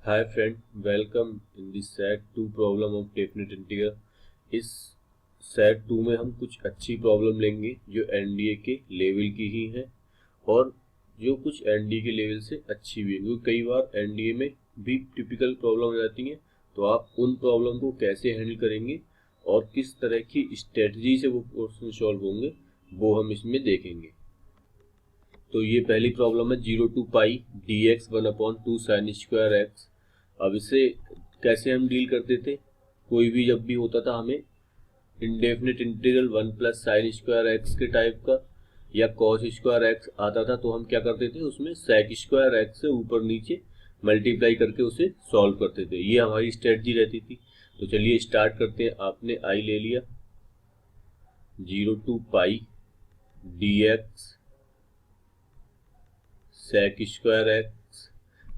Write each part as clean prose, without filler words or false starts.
Hi friend, welcome in the set 2 problem of definite integer। इस set 2 में हम कुछ अच्छी प्रॉब्लम लेंगे जो एनडीए के लेवल की ही है और जो कुछ एनडीए के लेवल से अच्छी भी है, क्योंकि कई बार एनडीए में भी टिपिकल प्रॉब्लम हो जाती हैं। तो आप उन प्रॉब्लम को कैसे हैंडल करेंगे और किस तरह की स्ट्रेटजी से वो क्वेश्चन सॉल्व होंगे वो हम इसमें देखेंगे। तो ये पहली प्रॉब्लम है 0 to pi D x 1/2 sine square X. अब इसे कैसे हम डील करते थे, कोई भी जब भी होता था हमें indefinite integral 1 plus sine square x के टाइप का या कॉस स्क्वायर एक्स आता था, तो हम क्या करते थे उसमें सेक स्क्वायर एक्स से ऊपर नीचे मल्टीप्लाई करके उसे सॉल्व करते थे। ये हमारी स्ट्रेटजी रहती थी। तो चलिए स्टार्ट करते हैं। आपने आई ले लिया 0 to pi D X sec square X,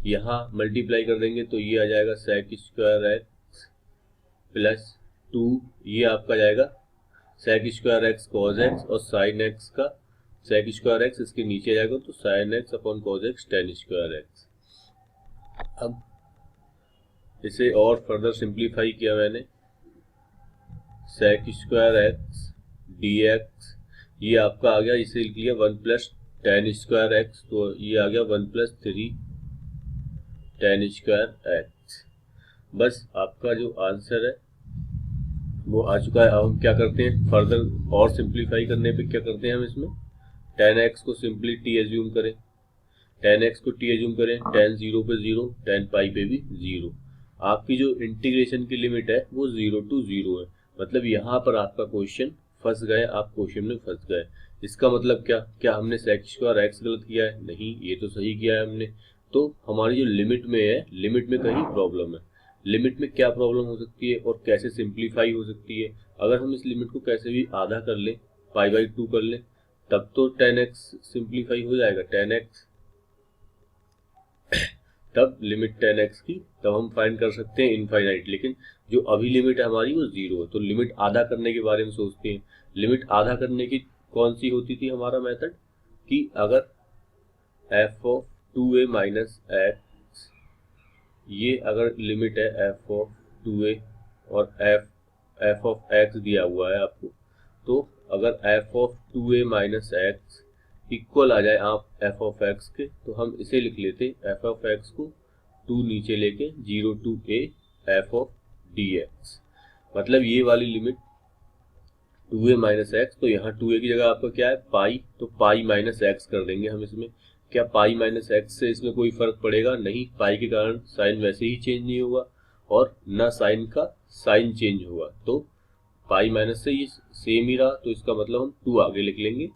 यहाँ मल्टीप्लाई कर देंगे तो ये आ जाएगा सेक स्क्वायर एक्स प्लस 2, ये आपका जाएगा sec square X cos X और साइन एक्स का सेक स्क्वायर एक्स इसके नीचे जाएगा तो sine X upon cos X tan square X. अब इसे और फर्दर सिंप्लीफाई किया मैंने, sec square x D x, ये आपका आ गया, इसे लिख लिया 1 प्लस टेन स्क्वायर एक्स, तो ये आ गया 1 प्लस 3 टेन स्क्वायर एक्स। बस आपका जो आंसर है वो आ चुका है। अब हम क्या करते हैं फर्दर और सिंप्लीफाई करने पे क्या करते हैं, हम इसमें टेन एक्स को सिंपली टी एज्यूम करें, टेन एक्स को टी एज्यूम करें, टेन जीरो पे जीरो, टेन पाई पे भी जीरो। आपकी जो इंटीग्रेशन की लिमिट है वो 0 to 0 है, मतलब यहाँ पर आपका क्वेश्चन फंस गए, आप क्वेश्चन में फंस गए। इसका मतलब क्या हमने सेक स्क्वायर एक्स गलत किया है? नहीं, ये तो सही किया है हमने। तो हमारी जो लिमिट में है, लिमिट में कहीं प्रॉब्लम है। लिमिट में क्या प्रॉब्लम हो सकती है और कैसे सिंप्लीफाई हो सकती है? अगर हम इस लिमिट को कैसे भी आधा कर लें, पाई/2 कर लें, तब तो टेन एक्स सिंप्लीफाई हो जाएगा, टेन एक्स, तब लिमिट 10x की तब हम फाइंड कर सकते हैं इनफाइनाइट। लेकिन जो अभी लिमिट है हमारी वो 0 है, तो लिमिट आधा करने के बारे में सोचते हैं। लिमिट आधा करने की कौन सी होती थी हमारा मेथड, कि अगर f of 2a minus x, ये अगर लिमिट है f ऑफ 2a और f ऑफ x दिया हुआ है आपको, तो अगर f of 2a minus x equal आ जाए आप f ऑफ x के, तो हम इसे लिख लेते f ऑफ x को 2 नीचे लेके 0 to a f of dx। मतलब ये वाली लिमिट 2a माइनस एक्स, तो यहाँ 2a की जगह आपका क्या है पाई, तो पाई माइनस एक्स कर देंगे हम इसमें। क्या पाई माइनस एक्स से इसमें कोई फर्क पड़ेगा? नहीं, पाई के कारण साइन वैसे ही चेंज नहीं होगा और न साइन का साइन चेंज होगा, तो पाई माइनस से ये सेम ही रहा, तो इसका मतलब हम 2 आगे लिख लेंगे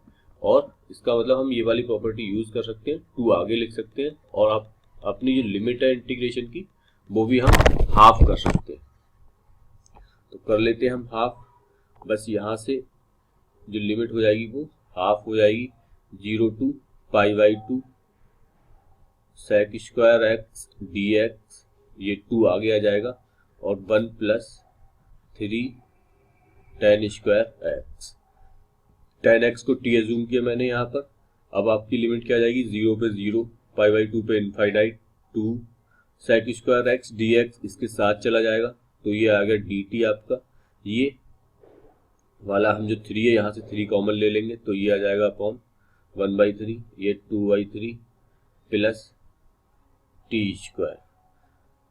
और इसका मतलब हम ये वाली प्रॉपर्टी यूज कर सकते हैं, 2 आगे लिख सकते हैं और आप अपनी जो लिमिट है इंटीग्रेशन की वो भी हम हाफ कर सकते हैं। तो कर लेते हैं हम हाफ। बस यहाँ से जो लिमिट हो जाएगी वो हाफ हो जाएगी, 0 to पाई/2 sec square x D x, ये 2 आगे आ जाएगा और 1 plus 3 tan square x. Tan x को टी एज्यूम किया मैंने यहाँ पर। अब आपकी लिमिट क्या आ जाएगी, 0 पे 0, पाई/2 पे infinite 2, sec square x D X इसके साथ चला जाएगा, तो ये आ गया डी टी आपका। ये वाला हम जो 3 है यहाँ से 3 कॉमन ले लेंगे, तो ये आ जाएगा अपॉन 1/3, ये 2/3 प्लस टी स्क्वायर।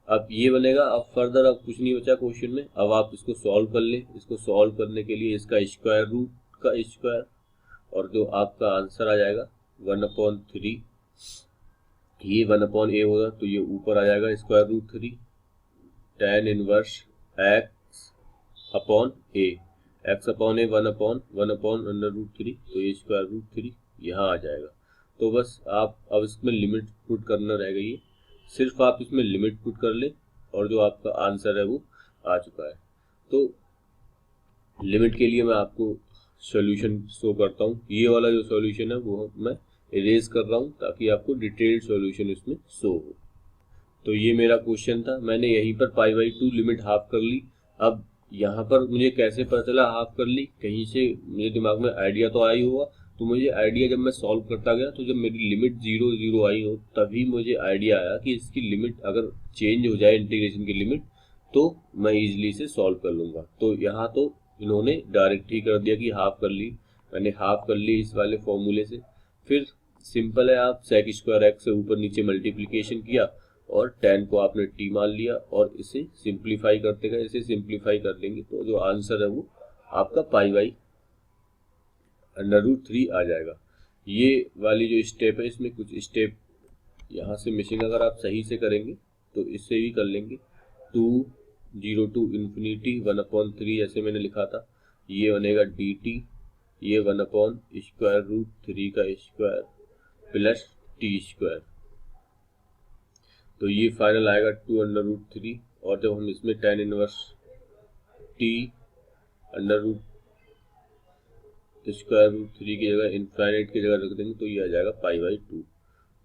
अब ये बनेगा। अब फर्दर अब कुछ नहीं बचा क्वेश्चन में, अब आप इसको सॉल्व कर लें। इसको सॉल्व करने के लिए इसका स्क्वायर रूट का स्क्वायर, और जो आपका आंसर आ जाएगा 1/3, ये 1/a होगा तो ये ऊपर आ जाएगा square root 3 tan inverse x upon a, x upon a 1/√3, तो ये स्क्वायर रूट 3 यहाँ आ जाएगा। तो बस आप अब इसमें लिमिट पुट करना रह गई है, सिर्फ आप इसमें लिमिट पुट कर लें और जो आपका आंसर है वो आ चुका है। तो लिमिट के लिए मैं आपको सॉल्यूशन शो करता हूँ। ये वाला जो सॉल्यूशन है वो मैं इरेज कर रहा हूँ ताकि आपको डिटेल्ड सॉल्यूशन इसमें शो हो। तो ये मेरा क्वेश्चन था, मैंने यहीं पर पाई/2 लिमिट हाफ कर ली। अब यहाँ पर मुझे कैसे पता चला हाफ कर ली, कहीं से मेरे दिमाग में आइडिया तो आया ही होगा, तो मुझे आइडिया, जब मैं सॉल्व करता गया तो जब मेरी लिमिट 0 0 आई हो तभी मुझे आइडिया आया कि इसकी लिमिट अगर चेंज हो जाए इंटीग्रेशन की लिमिट तो मैं इजीली से सॉल्व कर लूँगा। तो यहाँ तो इन्होंने डायरेक्ट ही कर दिया कि हाफ कर ली, मैंने हाफ कर ली इस वाले फॉर्मूले से। फिर सिंपल है, आप सेक स्क्वायर एक्स से ऊपर नीचे मल्टीप्लिकेशन किया और 10 को आपने टी मान लिया और इसे सिंप्लीफाई करते गए। इसे सिंप्लीफाई कर लेंगे तो जो आंसर है वो आपका पाई बाई √3 आ जाएगा। ये वाली जो स्टेप है इसमें कुछ स्टेप यहाँ से मिसिंग, अगर आप सही से करेंगे तो इससे भी कर लेंगे। 2 0 टू इन्फिनिटी 1/3 जैसे मैंने लिखा था, ये बनेगा dt, ये 1/√3 का स्क्वायर प्लस t²। तो ये फाइनल आएगा 2√3, और जब हम इसमें tan इनवर्स t √√3 की जगह इनफाइनाइट की जगह रख देंगे तो ये आ जाएगा π/2।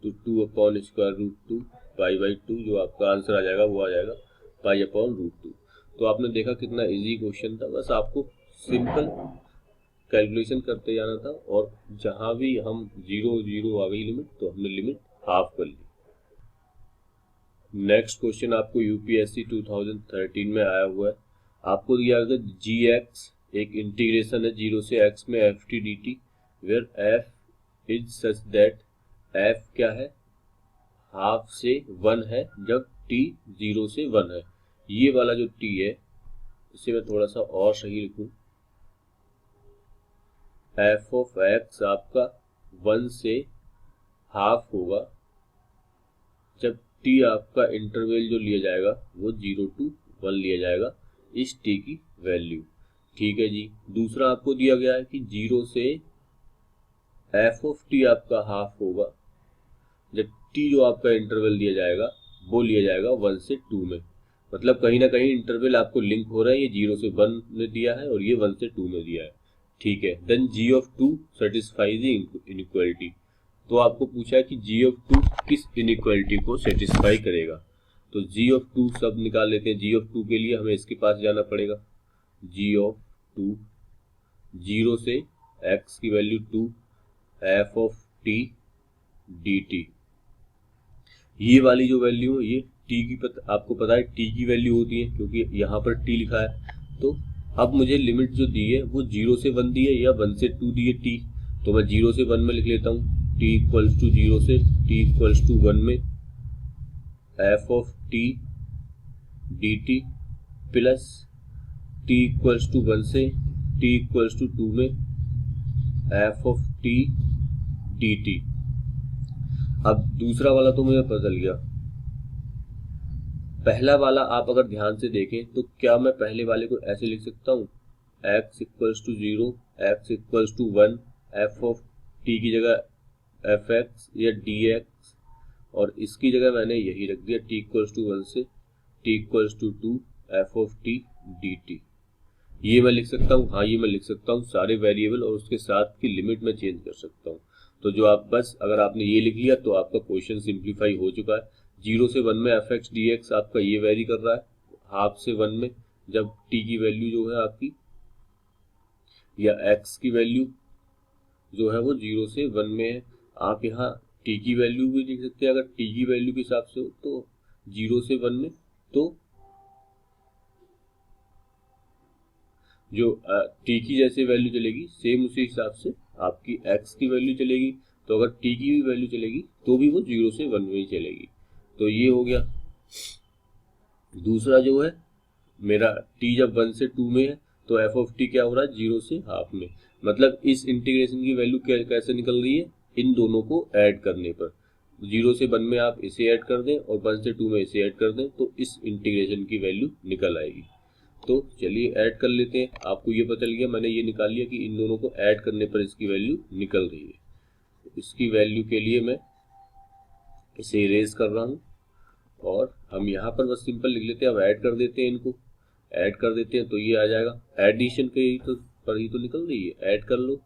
तो 2/√2 π/2 जो आपका आंसर आ जाएगा वो आ जाएगा π/√2। तो आपने देखा कितना इजी क्वेश्चन था, बस आपको सिंपल कैलकुलेशन करते जाना था और जहां भी हम 0 0 आ गई लिमिट तो हमने लिमिट हाफ कर ली। नेक्स्ट क्वेश्चन आपको यूपीएससी 2013 में आया हुआ है। आपको दिया गया gx एक इंटीग्रेशन है 0 से x में ft dt, where f is such that f क्या है, हाफ से 1 है जब t 0 से 1 है। ये वाला जो t है इसे मैं थोड़ा सा और सही लिखूं, f ऑफ x आपका 1 से हाफ होगा जब t आपका इंटरवल जो लिया जाएगा वो 0 to 1 लिया जाएगा इस t की वैल्यू। ठीक है जी। दूसरा आपको दिया गया है कि 0 से f ऑफ t आपका हाफ होगा जब t जो आपका इंटरवल दिया जाएगा वो लिया जाएगा 1 से 2 में। मतलब कहीं ना कहीं इंटरवल आपको लिंक हो रहा है, ये 0 से 1 में दिया है और ये 1 से 2 में दिया है। ठीक है। Then g of 2 satisfies the inequality. तो आपको पूछा है कि g ऑफ 2 किस इनइक्वालिटी को सेटिस्फाई करेगा। तो g ऑफ 2 सब निकाल लेते हैं। g ऑफ 2 के लिए हमें इसके पास जाना पड़ेगा। g ऑफ 2 0 से x की value 2 f of t dt। ये वाली जो वैल्यू है ये t की आपको पता है t की वैल्यू होती है क्योंकि यहाँ पर t लिखा है। तो अब मुझे लिमिट जो दी है वो 0 से 1 दी है या 1 से 2 दी है t, तो मैं 0 से 1 में लिख लेता हूँ। t इक्वल्स टू 0 से t इक्वल्स टू 1 में f of t dt plus t equals to 1 से t इक्वल्स टू 2 में f ऑफ t dt। अब दूसरा वाला तो मुझे पता चल गया। पहला वाला आप अगर ध्यान से देखें तो क्या मैं पहले वाले को ऐसे लिख सकता हूँ, x equals to 0 x equals to 1 f of t की जगह fx या dx, और इसकी जगह मैंने यही रख दिया t इक्वल्स टू 1 से t equals to 2 f of t dt। ये मैं लिख सकता हूँ, हाँ ये मैं लिख सकता हूँ। सारे वेरिएबल और उसके साथ की लिमिट में चेंज कर सकता हूँ। तो जो आप बस अगर आपने ये लिख लिया तो आपका क्वेश्चन सिंप्लीफाई हो चुका है। 0 से 1 में fx dx आपका ये वेरी कर रहा है, हाफ से 1 में जब t की वैल्यू जो है आपकी या x की वैल्यू जो है वो 0 से 1 में है। आप यहाँ t की वैल्यू भी लिख सकते हैं अगर t की वैल्यू के हिसाब से हो तो 0 से 1 में, तो जो t की जैसे वैल्यू चलेगी सेम उसी हिसाब से आपकी x की वैल्यू चलेगी। तो अगर t की भी वैल्यू चलेगी तो भी वो 0 से 1 में ही चलेगी। तो ये हो गया। दूसरा जो है मेरा t जब 1 से 2 में है तो f ऑफ t क्या हो रहा है 0 से हाफ में। मतलब इस इंटीग्रेशन की वैल्यू कैसे निकल रही है, इन दोनों को ऐड करने पर। 0 से 1 में आप इसे ऐड कर दें और 1 से 2 में इसे ऐड कर दें तो इस इंटीग्रेशन की वैल्यू निकल आएगी। तो चलिए ऐड कर लेते हैं। आपको ये पता चल गया, मैंने ये निकाल लिया कि इन दोनों को ऐड करने पर इसकी वैल्यू निकल रही है। इसकी वैल्यू के लिए मैं इसे इरेज कर रहा हूँ और हम यहाँ पर बस सिंपल लिख लेते हैं। अब ऐड कर देते हैं, इनको ऐड कर देते हैं तो ये आ जाएगा। एडिशन के ही तो पर ही तो निकल रही है, ऐड कर लो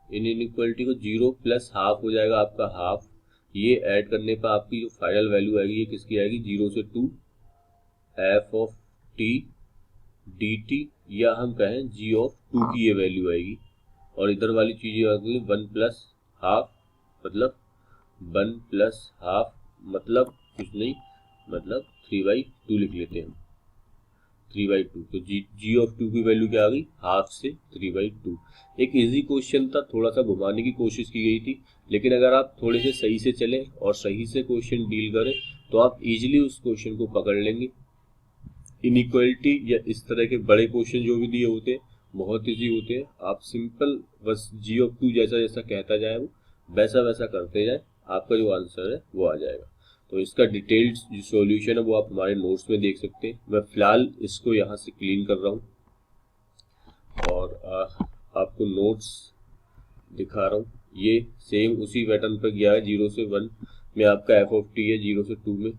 इन इनइक्वालिटी को। 0 प्लस हाफ हो जाएगा आपका हाफ। ये ऐड करने पर आपकी जो फाइनल वैल्यू आएगी ये किसकी आएगी 0 से 2 f ऑफ t dt, या हम कहें g ऑफ 2 की ये वैल्यू आएगी। और इधर वाली चीज़ें आ गई 1 प्लस हाफ, मतलब 1 प्लस हाफ मतलब कुछ नहीं, मतलब 3/2 लिख लेते हैं हम, 3/2। तो जी ऑफ 2 की वैल्यू क्या आ गई, हाफ से 3/2। एक इजी क्वेश्चन था, थोड़ा सा घुमाने की कोशिश की गई थी, लेकिन अगर आप थोड़े से सही से चले और सही से क्वेश्चन डील करें तो आप इजीली उस क्वेश्चन को पकड़ लेंगे। इनइक्वालिटी या इस तरह के बड़े क्वेश्चन जो भी दिए होते हैं बहुत इजी होते हैं, आप सिंपल बस जी ऑफ 2 जैसा जैसा कहता जाए वो वैसा वैसा करते जाए, आपका जो आंसर है वो आ जाएगा। तो इसका डिटेल्ड जो सॉल्यूशन है वो आप हमारे नोट्स में देख सकते हैं। मैं फिलहाल इसको यहाँ से क्लीन कर रहा हूँ और आपको नोट्स दिखा रहा हूँ। ये सेम उसी पैटर्न पर गया है, 0 से 1 में आपका एफ ऑफ टी है, 0 से 2 में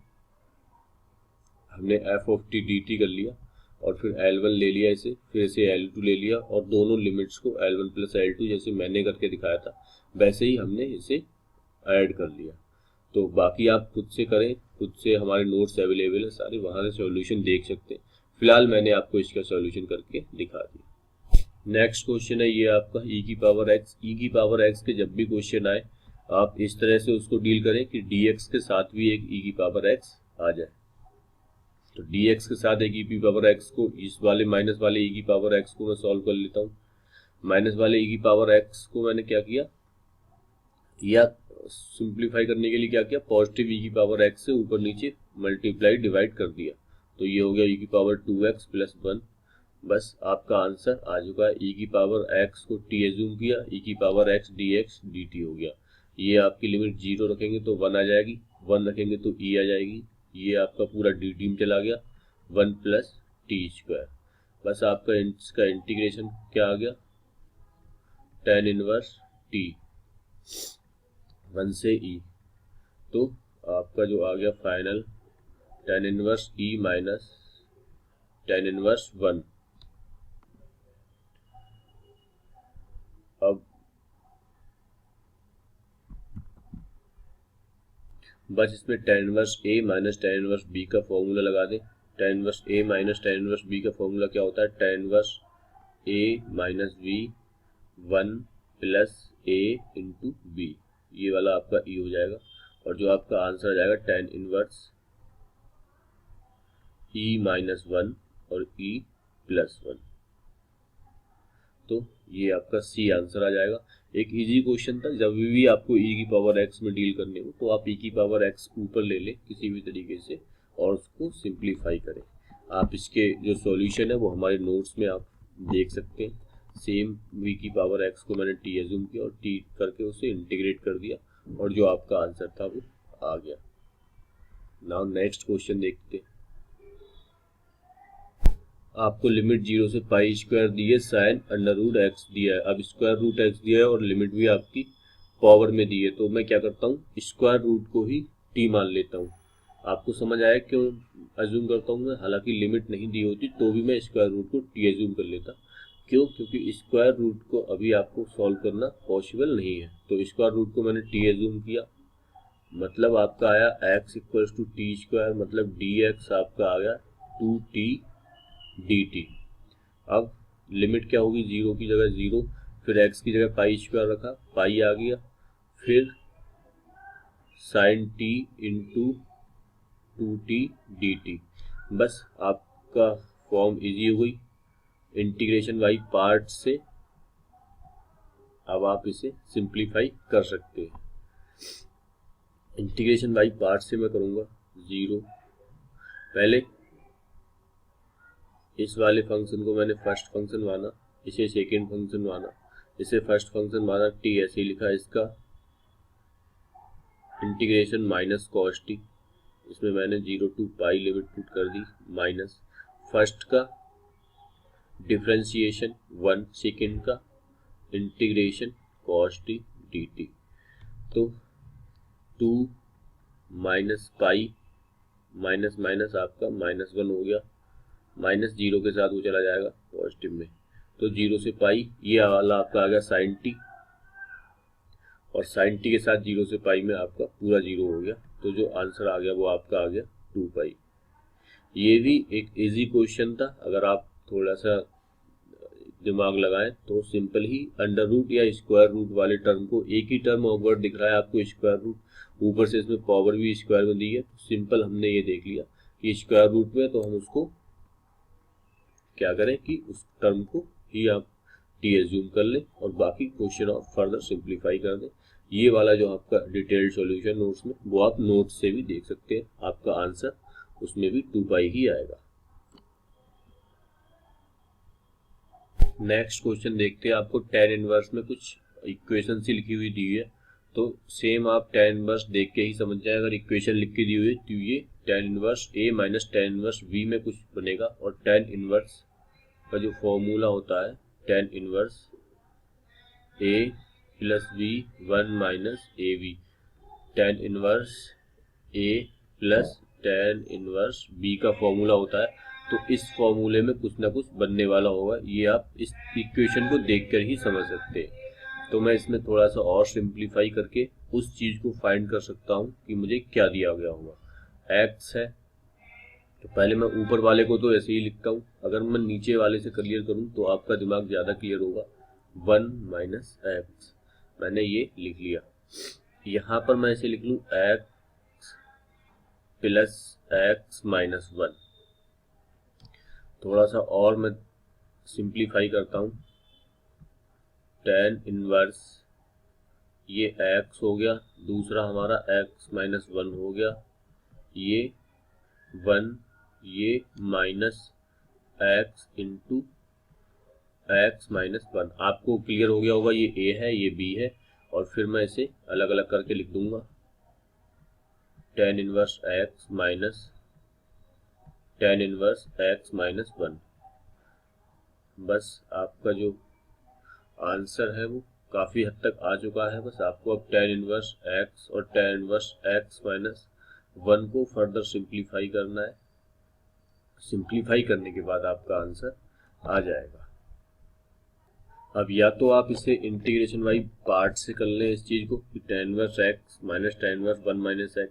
हमने F of T D T कर लिया और फिर L1 ले लिया इसे, फिर इसे L2 ले लिया और दोनों लिमिट्स को L1 प्लस L2 जैसे मैंने करके दिखाया था वैसे ही हमने इसे ऐड कर लिया। तो बाकी आप खुद से करें, खुद से हमारे नोट्स अवेलेबल है सारे, वहाँ से सॉल्यूशन देख सकते हैं। फिलहाल मैंने आपको इसका सॉल्यूशन करके दिखा दिया। नेक्स्ट क्वेश्चन है ये आपका e की पावर x। e की पावर x के जब भी क्वेश्चन आए आप इस तरह से उसको डील करें कि dx के साथ भी एक e की पावर x आ जाए। तो dx के साथ एक e की पावर x को, इस वाले माइनस वाले e की पावर x को मैं सॉल्व कर लेता हूँ। माइनस वाले e की पावर x को मैंने क्या किया, या सिंप्लीफाई करने के लिए क्या किया, पॉजिटिव e की पावर x से ऊपर नीचे मल्टीप्लाई डिवाइड कर दिया। तो ये हो गया e की पावर 2x प्लस 1। बस आपका आंसर आ चुका है। e की पावर x को t एज्यूम किया, e की पावर x dx dt हो गया। ये आपकी लिमिट 0 रखेंगे तो 1 आ जाएगी, 1 रखेंगे तो e आ जाएगी। ये आपका पूरा dt में चला गया, 1 प्लस टी स्क्वायर। बस आपका इसका इंटीग्रेशन क्या आ गया, tan इनवर्स t 1 से e। तो आपका जो आ गया final tan inverse e minus tan inverse 1। अब बस इसमें tan inverse a minus tan inverse b का फॉर्मूला लगा दें। tan inverse a minus tan inverse b का फॉर्मूला क्या होता है, tan inverse a minus b 1 plus a into b। ये वाला आपका e हो जाएगा और जो आपका आंसर आ जाएगा tan इनवर्स e माइनस 1 और e प्लस 1। तो ये आपका सी आंसर आ जाएगा। एक इजी क्वेश्चन था, जब भी आपको e की पावर x में डील करने हो तो आप e की पावर x ऊपर ले लें किसी भी तरीके से और उसको सिंप्लीफाई करें। आप इसके जो सॉल्यूशन है वो हमारे नोट्स में आप देख सकते हैं। सेम v की पावर x को मैंने t एज्यूम किया और t करके उसे इंटीग्रेट कर दिया और जो आपका आंसर था वो आ गया। नाउ नेक्स्ट क्वेश्चन देखते हैं। आपको लिमिट 0 से पाई स्क्वायर दी है, साइन अंडर रूट एक्स दिया है। अब स्क्वायर रूट एक्स दिया है और लिमिट भी आपकी पावर में दी है, तो मैं क्या करता हूँ, स्क्वायर रूट को ही टी मान लेता हूँ। आपको समझ आया क्यों अज्यूम करता हूँ मैं, हालांकि लिमिट नहीं दी होती तो भी मैं स्क्वायर रूट को टी एज्यूम कर लेता। क्यों, क्योंकि स्क्वायर रूट को अभी आपको सॉल्व करना पॉसिबल नहीं है। तो स्क्वायर रूट को मैंने टी एज्यूम किया, मतलब आपका आया X equals to T square, मतलब डी एक्स आपका आ गया 2t dt। अब लिमिट क्या होगी, 0 की जगह 0, फिर x की जगह पाई स्क्वायर रखा, पाई आ गया, फिर sign t into 2t dt। बस आपका फॉर्म इजी हो गई इंटीग्रेशन बाई पार्ट से। अब आप इसे सिंप्लीफाई कर सकते हैं। इंटीग्रेशन बाई पार्ट से मैं करूँगा 0, पहले इस वाले फंक्शन को मैंने फर्स्ट फंक्शन माना, इसे सेकेंड फंक्शन माना, इसे फर्स्ट फंक्शन माना, टी ऐसे ही लिखा इसका इंटीग्रेशन माइनस कॉस टी। इसमें मैंने 0 टू पाई लिमिट पुट कर दी, माइनस फर्स्ट का डिफ्रेंशिएशन 1, सेकेंड का integration cos T D T. तो 2 माइनस पाई माइनस माइनस आपका -1 हो गया, -0 के साथ वो चला जाएगा पॉजिटिव में। तो 0 से पाई, ये वाला आपका आ गया साइन टी, और साइन टी के साथ 0 से पाई में आपका पूरा 0 हो गया। तो जो आंसर आ गया वो आपका आ गया 2 पाई। ये भी एक इजी क्वेश्चन था, अगर आप थोड़ा सा दिमाग लगाएं तो सिंपल ही अंडर रूट या स्क्वायर रूट वाले टर्म को, एक ही टर्म ऑकवर्ड दिख रहा है आपको स्क्वायर रूट, ऊपर से इसमें पावर भी स्क्वायर में दी है, तो सिंपल हमने ये देख लिया कि स्क्वायर रूट में, तो हम उसको क्या करें कि उस टर्म को ही आप टी एज्यूम कर लें और बाकी क्वेश्चन और फर्दर सिंप्लीफाई कर दें। ये वाला जो आपका डिटेल्ड सॉल्यूशन नोट्स में, वो आप नोट्स से भी देख सकते हैं, आपका आंसर उसमें भी 2 पाई ही आएगा। नेक्स्ट क्वेश्चन देखते हैं। आपको tan इनवर्स में कुछ इक्वेशन सी लिखी हुई दी है, तो सेम आप tan इनवर्स देख के ही समझ जाए। अगर इक्वेशन लिख के दी हुई है तो ये tan inverse a minus tan inverse v में कुछ बनेगा, और tan इनवर्स का जो फॉर्मूला होता है tan inverse a plus v 1 minus A V, tan inverse a plus tan inverse b का फॉर्मूला होता है, तो इस फॉर्मूले में कुछ ना कुछ बनने वाला होगा। ये आप इस इक्वेशन को देखकर ही समझ सकते हैं। तो मैं इसमें थोड़ा सा और सिंप्लीफाई करके उस चीज को फाइंड कर सकता हूँ कि मुझे क्या दिया गया होगा। x है, तो पहले मैं ऊपर वाले को तो ऐसे ही लिखता हूँ, अगर मैं नीचे वाले से क्लियर करूँ तो आपका दिमाग ज़्यादा क्लियर होगा। 1 माइनस एक्स, मैंने ये लिख लिया। यहाँ पर मैं ऐसे लिख लूँ x प्लस एक्स माइनस 1। थोड़ा सा और मैं सिंप्लीफाई करता हूँ। tan इनवर्स ये x हो गया, दूसरा हमारा x माइनस 1 हो गया, ये 1, ये minus x into x minus 1। आपको क्लियर हो गया होगा, ये a है, ये b है, और फिर मैं इसे अलग अलग करके लिख दूंगा। tan inverse x minus tan inverse x minus 1। बस आपका जो आंसर है वो काफ़ी हद तक आ चुका है। बस आपको अब tan इनवर्स x और tan इनवर्स x माइनस 1 को फर्दर सिंप्लीफाई करना है। सिंप्लीफाई करने के बाद आपका आंसर आ जाएगा। अब या तो आप इसे इंटीग्रेशन वाई पार्ट से कर लें इस चीज़ को कि tan inverse x minus tan inverse 1 minus x,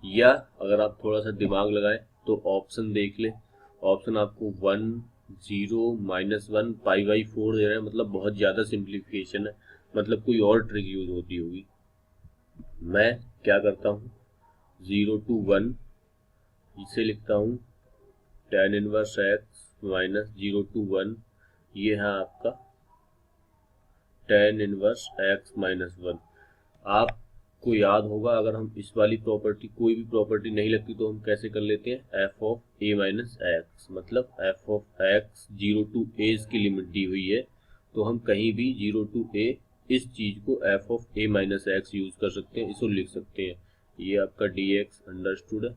या अगर आप थोड़ा सा दिमाग लगाएं तो ऑप्शन देख लें। ऑप्शन आपको 1 0 माइनस 1 पाई बाई 4 दे रहे हैं, मतलब बहुत ज़्यादा सिंप्लीफिकेशन है, मतलब कोई और ट्रिक यूज होती होगी। मैं क्या करता हूँ, 0 to 1 इसे लिखता हूँ tan inverse x minus 0 to 1, ये है आपका tan इनवर्स x माइनस 1। आपको याद होगा, अगर हम इस वाली प्रॉपर्टी, कोई भी प्रॉपर्टी नहीं लगती तो हम कैसे कर लेते हैं, f of a minus x, मतलब f of x 0 to a इसकी लिमिट दी हुई है, तो हम कहीं भी 0 to a इस चीज को f of a minus x use कर सकते हैं, इसको लिख सकते हैं। ये आपका dx अंडरस्टूड है।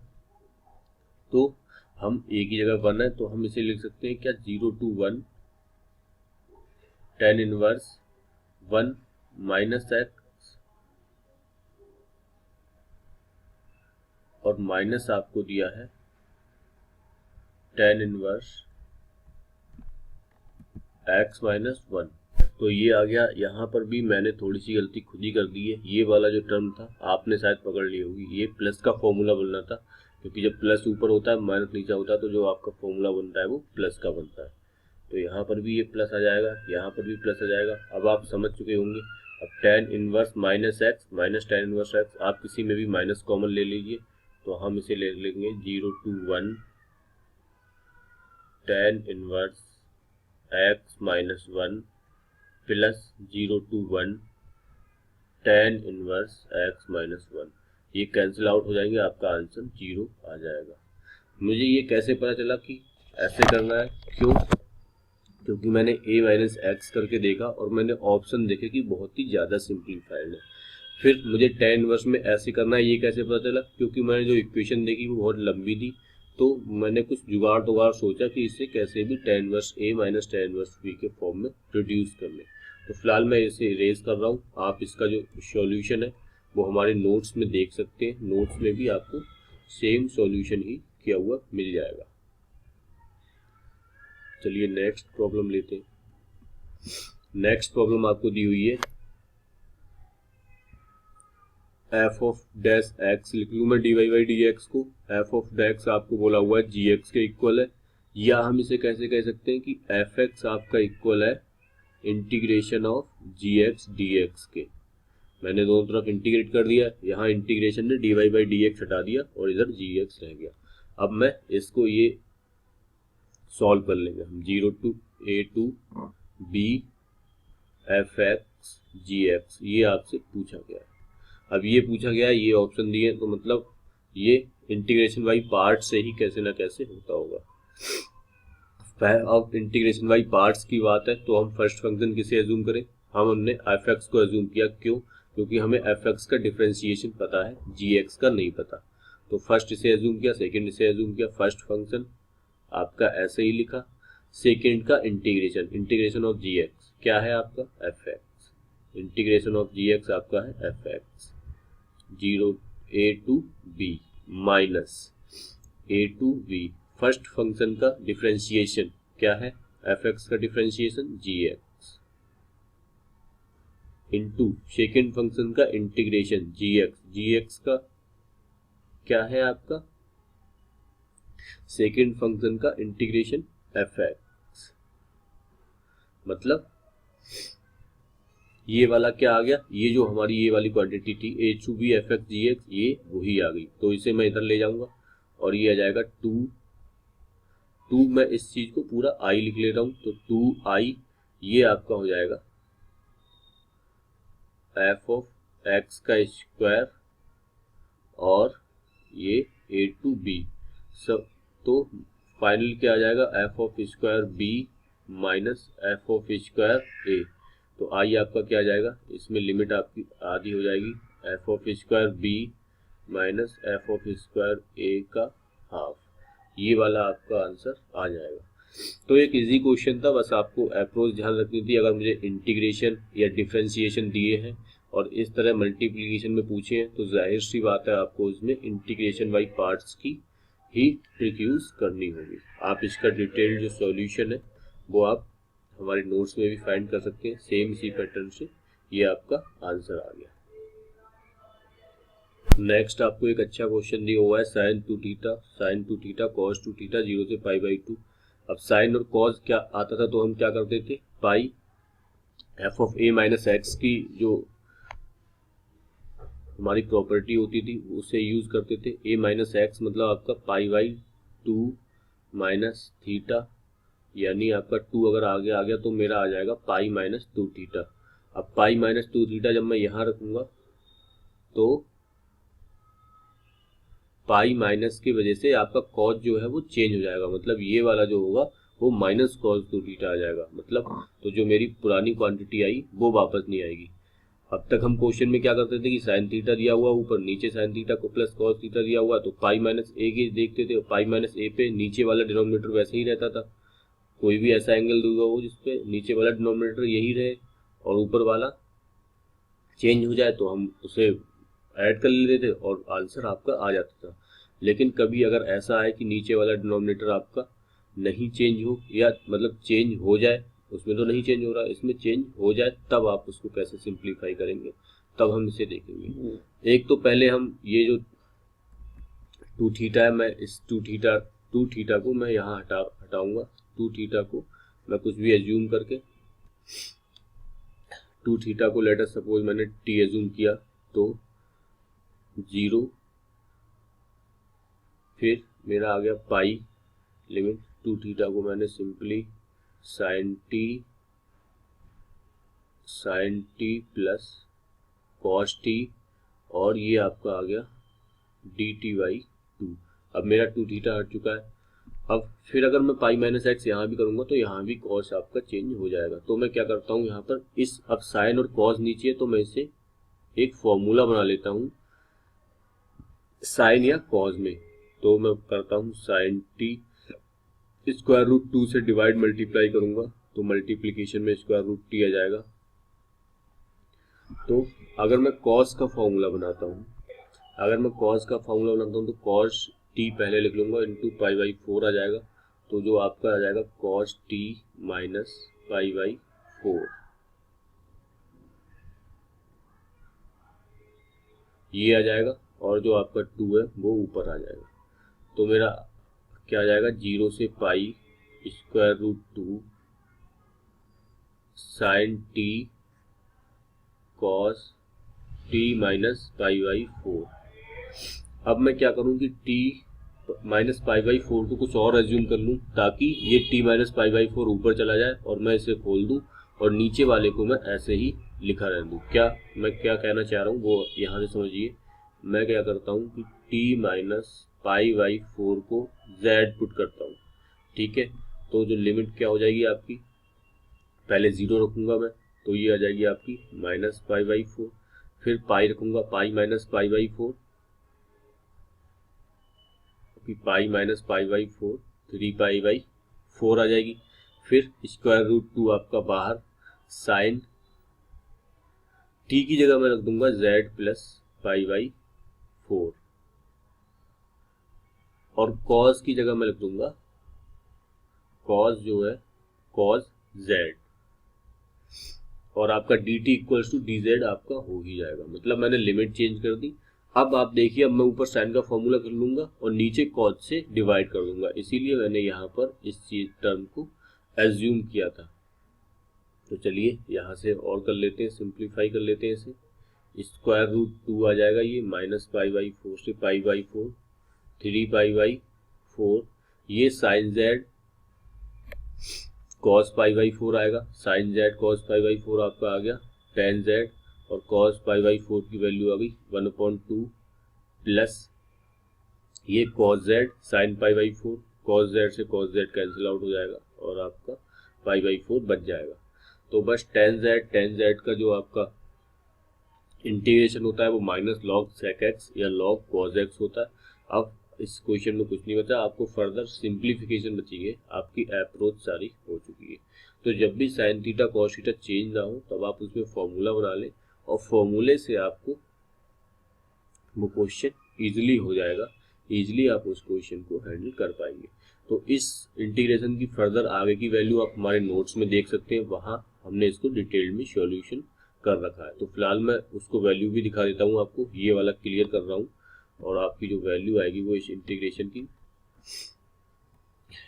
तो हम एक ही जगह पढ़ना है, तो हम इसे लिख सकते हैं क्या, 0 to 1 tan inverse 1 minus x, और माइनस आपको दिया है tan इनवर्स x माइनस 1। तो ये आ गया। यहाँ पर भी मैंने थोड़ी सी गलती खुद ही कर दी है। ये वाला जो टर्म था आपने शायद पकड़ ली होगी, ये प्लस का फॉर्मूला बनना था, क्योंकि जब प्लस ऊपर होता है माइनस नीचे होता है, तो जो आपका फॉर्मूला बनता है वो प्लस का बनता है। तो यहाँ पर भी ये प्लस आ जाएगा, यहाँ पर भी प्लस आ जाएगा। अब आप समझ चुके होंगे। अब tan inverse minus x minus tan inverse x, आप किसी में भी माइनस कॉमन ले लीजिए, तो हम इसे ले लेंगे 0 to 1 tan inverse x minus 1 plus 0 to 1 tan inverse x minus 1। ये कैंसिल आउट हो जाएंगे, आपका आंसर 0 आ जाएगा। मुझे ये कैसे पता चला कि ऐसे करना है, क्योंकि मैंने a माइनस एक्स करके देखा और मैंने ऑप्शन देखे कि बहुत ही ज़्यादा सिंप्लीफाइड है। फिर मुझे tan इनवर्स में ऐसे करना है, ये कैसे पता चला, क्योंकि मैंने जो इक्वेशन देखी वो बहुत लंबी थी, तो मैंने कुछ जुगाड़ सोचा कि इससे कैसे भी tan inverse a minus tan inverse b के फॉर्म में रिड्यूस कर लें। तो फिलहाल मैं इसे इरेज कर रहा हूँ। आप इसका जो सॉल्यूशन है वो हमारे नोट्स में देख सकते हैं। नोट्स में भी आपको सेम सॉल्यूशन ही किया हुआ मिल जाएगा। चलिए नेक्स्ट प्रॉब्लम लेते हैं। नेक्स्ट प्रॉब्लम आपको दी हुई है f ऑफ डैश एक्स, लिख लूँ मैं dy बाई डी एक्स को। f ऑफ डैक्स आपको बोला हुआ है gx के इक्वल है, या हम इसे कैसे कह सकते हैं कि fx आपका इक्वल है integration of G X D X के। मैंने दोनों तरफ इंटीग्रेट कर दिया, यहाँ इंटीग्रेशन ने D Y by D X हटा दिया और इधर जी एक्स रह गया। अब मैं इसको ये सॉल्व कर लेंगे हम। 0 to a to b F x ji x, ये आपसे पूछा गया है। अब ये पूछा गया है, ये ऑप्शन दिए, तो मतलब ये इंटीग्रेशन बाई पार्ट से ही कैसे ना कैसे होता होगा। अब इंटीग्रेशन बाई पार्ट्स की बात है तो हम फर्स्ट फंक्शन किसे एज्यूम करें? हमने एफ एक्स को एज्यूम किया। क्यों? क्योंकि हमें एफ एक्स का डिफरेंशिएशन पता है, जी एक्स का नहीं पता। तो फर्स्ट इसे एज्यूम किया, सेकंड इसे एज्यूम किया। फर्स्ट फंक्शन आपका ऐसे ही लिखा, सेकंड का इंटीग्रेशन ऑफ जी एक्स क्या है आपका? F X. Integration of G X आपका है F X. 0 a to b minus a to b। First function का डिफरेंशिएशन क्या है? एफ एक्स का differentiation G X, into second function का इंटीग्रेशन जी एक्स का क्या है आपका? सेकेंड फंक्शन का इंटीग्रेशन एफ एक्स। मतलब ये वाला क्या आ गया? ये जो हमारी ये वाली क्वांटिटी थी a to b f x ji x, ये वही आ गई। तो इसे मैं इधर ले जाऊंगा और ये आ जाएगा 2 मैं इस चीज को पूरा आई लिख ले रहा हूं, तो 2i ये आपका हो जाएगा एफ ऑफ एक्स का स्क्वायर और ये ए टू बी सब। तो फाइनल क्या आ जाएगा? F of square b minus f of square a. तो आई आपका क्या आ जाएगा? इसमें लिमिट आपकी आधी हो जाएगी, f of square b minus f of square a का हाफ। ये वाला आपका आंसर आ जाएगा। तो एक इजी क्वेश्चन था, बस आपको अप्रोच ध्यान रखनी थी। अगर मुझे इंटीग्रेशन या डिफरेंशिएशन दिए हैं और इस तरह मल्टीप्लिकेशन में पूछे हैं तो जाहिर सी बात है आपको इसमें इंटीग्रेशन बाई पार्ट्स की ही ट्रिक यूज करनी होगी। आप इसका डिटेल्ड जो सॉल्यूशन है वो आप हमारे नोट्स में भी फाइंड कर सकते हैं। सेम इसी पैटर्न से ये आपका आंसर आ गया। नेक्स्ट आपको एक अच्छा क्वेश्चन दिया हुआ है, sign to theta cos two theta 0 से पाई बाई 2। अब साइन और कॉस क्या आता था तो हम क्या करते थे? Pi f of a minus x की जो हमारी प्रॉपर्टी होती थी उसे यूज करते थे। ए माइनस एक्स मतलब आपका पाई बाई 2 माइनस थीटा, यानी आपका 2 अगर आगे आ गया तो मेरा आ जाएगा पाई माइनस 2 थीटा। अब पाई माइनस 2 थीटा जब मैं यहाँ रखूंगा तो पाई माइनस की वजह से आपका कॉस जो है वो चेंज हो जाएगा, मतलब ये वाला जो होगा वो माइनस कॉस 2 थीटा आ जाएगा। मतलब तो जो मेरी पुरानी क्वांटिटी आई वो वापस नहीं आएगी। अब तक हम क्वेश्चन में क्या करते थे कि साइन थीटा दिया हुआ ऊपर, नीचे साइन थीटा को प्लस कॉस थीटा दिया हुआ तो पाई माइनस ए के देखते थे। पाई माइनस ए पे नीचे वाला डिनोमिनेटर वैसे ही रहता था। कोई भी ऐसा एंगल दूंगा हो जिसपे नीचे वाला डिनोमिनेटर यही रहे और ऊपर वाला चेंज हो जाए तो हम उसे ऐड कर लेते थे और आंसर आपका आ जाता था। लेकिन कभी अगर ऐसा है कि नीचे वाला डिनोमिनेटर आपका नहीं चेंज हो, या मतलब चेंज हो जाए, उसमें तो नहीं चेंज हो रहा, इसमें चेंज हो जाए, तब आप उसको कैसे सिंप्लीफाई करेंगे तब हम इसे देखेंगे। एक तो पहले हम ये जो 2 थीटा है, मैं इस 2 थीटा को मैं यहाँ हटाऊंगा। 2 थीटा को मैं कुछ भी एज्यूम करके 2 थीटा को लेटर सपोज मैंने टी एज्यूम किया तो 0, फिर मेरा आ गया पाई लिमिट 2 थीटा को मैंने simply sine T plus cos T और ये आपका आ गया डी टी बाई 2। अब मेरा 2 थीटा हट चुका है। अब फिर अगर मैं पाई माइनस एक्स यहाँ भी करूंगा तो यहाँ भी कॉस आपका चेंज हो जाएगा। तो मैं क्या करता हूँ यहाँ पर इस, अब साइन और कॉस नीचे है तो मैं इसे एक फॉर्मूला बना लेता हूँ साइन या कॉस में। तो मैं करता हूँ साइन टी स्क्वायर रूट 2 से डिवाइड मल्टीप्लाई करूंगा तो मल्टीप्लीकेशन में स्क्वायर रूट टी आ जाएगा। तो अगर मैं कॉस का फॉर्मूला बनाता हूँ तो कॉस टी पहले लिख लूंगा इंटू पाई बाई 4 आ जाएगा। तो जो आपका आ जाएगा cos T minus pi by 4, ये आ जाएगा और जो आपका 2 है वो ऊपर आ जाएगा। तो मेरा क्या आ जाएगा 0 से pi square root 2 sine T cos T minus pi by 4। अब मैं क्या करूं कि टी माइनस पाई बाई 4 को कुछ और एज्यूम कर लूं ताकि ये टी माइनस पाई बाई 4 ऊपर चला जाए और मैं इसे खोल दूं और नीचे वाले को मैं ऐसे ही लिखा रह दूं। मैं क्या कहना चाह रहा हूँ वो यहाँ से समझिए। मैं क्या करता हूँ कि टी माइनस पाई बाई 4 को z पुट करता हूँ, ठीक है। तो जो लिमिट क्या हो जाएगी आपकी, पहले 0 रखूंगा मैं, तो ये आ जाएगी आपकी माइनस पाई बाई 4। फिर पाई रखूंगा, pi minus pi by 4, pi minus pi by 4 3 pi by 4 आ जाएगी। फिर स्क्वायर रूट 2 आपका बाहर, साइन टी की जगह मैं रख दूंगा z प्लस पाई बाई 4 और कॉस की जगह मैं रख दूंगा कॉस जो है कॉस z और आपका dt इक्वल्स टू dz आपका हो ही जाएगा। मतलब मैंने लिमिट चेंज कर दी। अब आप देखिए, अब मैं ऊपर साइन का फॉर्मूला कर लूंगा और नीचे कॉस से डिवाइड कर दूंगा, इसीलिए मैंने यहाँ पर इस चीज टर्म को एज्यूम किया था। तो चलिए यहाँ से और कर लेते हैं, सिंप्लीफाई कर लेते हैं इसे। स्क्वायर रूट 2 आ जाएगा ये माइनस पाई बाई 4 से पाई बाई 4 3 पाई बाई 4, ये sine Z cos pi by 4 आएगा, sine Z cos pi by 4 आपका आ गया, टेन जेड और कॉस पाई बाई 4 की वैल्यू आ गई 1/2 प्लस ये cos Z sine pi by 4, cos Z से कॉस जेड कैंसिल आउट हो जाएगा और आपका पाई बाई 4 बच जाएगा। तो बस टेन जेड का जो आपका इंटीग्रेशन होता है वो माइनस लॉग सेक एक्स या लॉग कॉस एक्स होता है। अब इस क्वेश्चन में कुछ नहीं बचा, आपको फर्दर सिंप्लीफिकेशन बची है, आपकी अप्रोच सारी हो चुकी है। तो जब भी sine theta cos theta change ना हो तब आप उसमें फॉर्मूला बना लें और फॉर्मूले से आपको वो क्वेश्चन इजीली हो जाएगा, इजीली आप उस क्वेश्चन को हैंडल कर पाएंगे। तो इस इंटीग्रेशन की फर्दर आगे की वैल्यू आप हमारे नोट्स में देख सकते हैं, वहाँ हमने इसको डिटेल में सॉल्यूशन कर रखा है। तो फिलहाल मैं उसको वैल्यू भी दिखा देता हूँ आपको, ये वाला क्लियर कर रहा हूँ और आपकी जो वैल्यू आएगी वो इस इंटीग्रेशन की,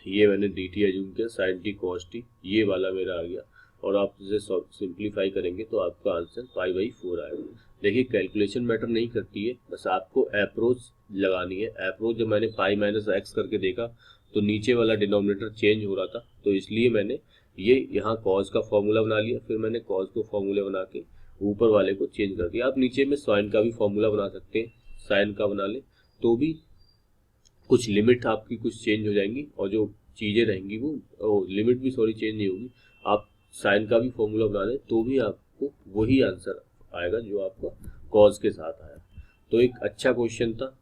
ये मैंने डी टी एज्यूम किया साइन टी कॉस टी, ये वाला मेरा आ गया और आप इसे सिंप्लीफाई करेंगे तो आपका आंसर पाई बाई 4 आएगा। देखिए कैलकुलेशन मैटर नहीं करती है, बस आपको अप्रोच लगानी है। अप्रोच जब मैंने पाई माइनस एक्स करके देखा तो नीचे वाला डिनोमिनेटर चेंज हो रहा था, तो इसलिए मैंने ये यहाँ कॉस का फॉर्मूला बना लिया, फिर मैंने कॉस को फॉर्मूला बना के ऊपर वाले को चेंज कर दिया। आप नीचे में साइन का भी फॉर्मूला बना सकते हैं, साइन का बना ले तो भी कुछ लिमिट आपकी कुछ चेंज हो जाएंगी और जो चीज़ें रहेंगी वो लिमिट भी चेंज नहीं होगी। आप साइन का भी फॉर्मूला बना दें तो भी आपको वही आंसर आएगा जो आपका कॉज के साथ आया। तो एक अच्छा क्वेश्चन था।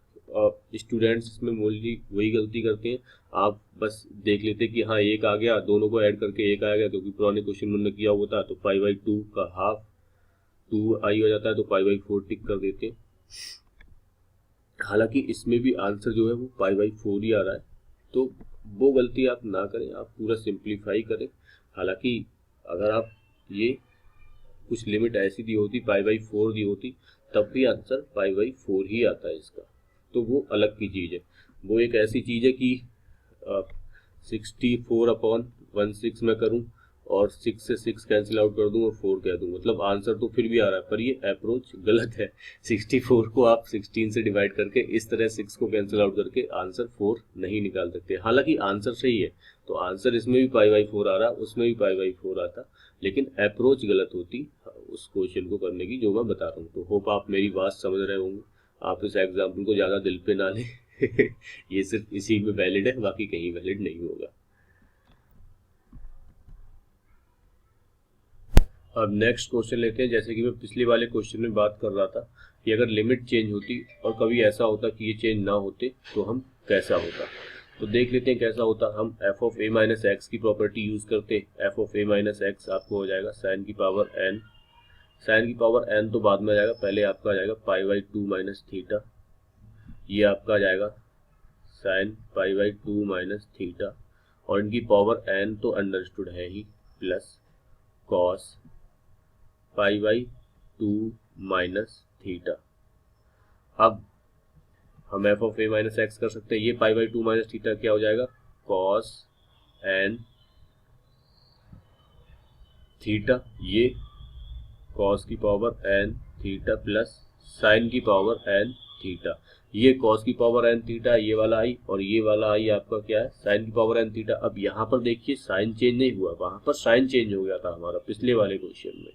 स्टूडेंट्स इसमें मोस्टली वही गलती करते हैं, आप बस देख लेते कि हाँ एक आ गया, दोनों को ऐड करके एक आ गया, क्योंकि पुराने क्वेश्चन में किया हुआ था। तो पाई बाई 2 का हाफ 2 आई हो जाता है तो पाई बाई 4 टिक कर देते हैं। हालांकि इसमें भी आंसर जो है वो पाई बाई 4 ही आ रहा है, तो वो गलती आप ना करें, आप पूरा सिंप्लीफाई करें। हालांकि अगर आप ये कुछ लिमिट ऐसी दी होती पाई बाई 4 दी होती तब भी आंसर पाई बाई 4 ही आता है इसका, तो वो अलग की चीज़ है। वो एक ऐसी चीज़ है कि 64/16 में करूं और 6 से 6 कैंसिल आउट कर दूं और 4 कह दूं, मतलब आंसर तो फिर भी आ रहा है, पर ये अप्रोच गलत है। 64 को आप 16 से डिवाइड करके इस तरह 6 को कैंसिल आउट करके आंसर 4 नहीं निकाल सकते। हालांकि आंसर सही है, तो आंसर इसमें भी पाई बाई 4 आ रहा, उसमें भी पाई बाई 4 आता, लेकिन अप्रोच गलत होती उस क्वेश्चन को करने की जो मैं बता रहा हूँ। तो होप आप मेरी बात समझ रहे होंगे, आप इस एग्जाम्पल को ज़्यादा दिल पे ना लें। ये सिर्फ इसी में वैलिड है, बाकी कहीं वैलिड नहीं होगा। अब नेक्स्ट क्वेश्चन लेते हैं। जैसे कि मैं पिछले वाले क्वेश्चन में बात कर रहा था कि अगर लिमिट चेंज होती और कभी ऐसा होता कि ये चेंज ना होते तो हम कैसा होता। तो देख लेते हैं कैसा होता। हम f of a minus x की प्रॉपर्टी यूज करते। F of a minus x आपको हो जाएगा साइन की पावर एन, साइन की पावर एन तो बाद में आ जाएगा, पहले आपका आ जाएगा पाई बाई 2 माइनस थीटा, ये आपका आ जाएगा sine pi by 2 minus theta, और इनकी पावर एन तो अंडरस्टूड है ही, plus cos pi by 2 minus theta. अब हम f of a minus x कर सकते हैं, ये पाई बाई 2 माइनस थीटा क्या हो जाएगा, कॉस एन थीटा, ये कॉस की power N theta plus sine की पावर एन थीटा, ये कॉस की पावर एन थीटा ये वाला आई, और ये वाला आई आपका क्या है साइन की पावर एन थीटा। अब यहाँ पर देखिए साइन चेंज नहीं हुआ, वहां पर साइन चेंज हो गया था हमारा पिछले वाले क्वेश्चन में,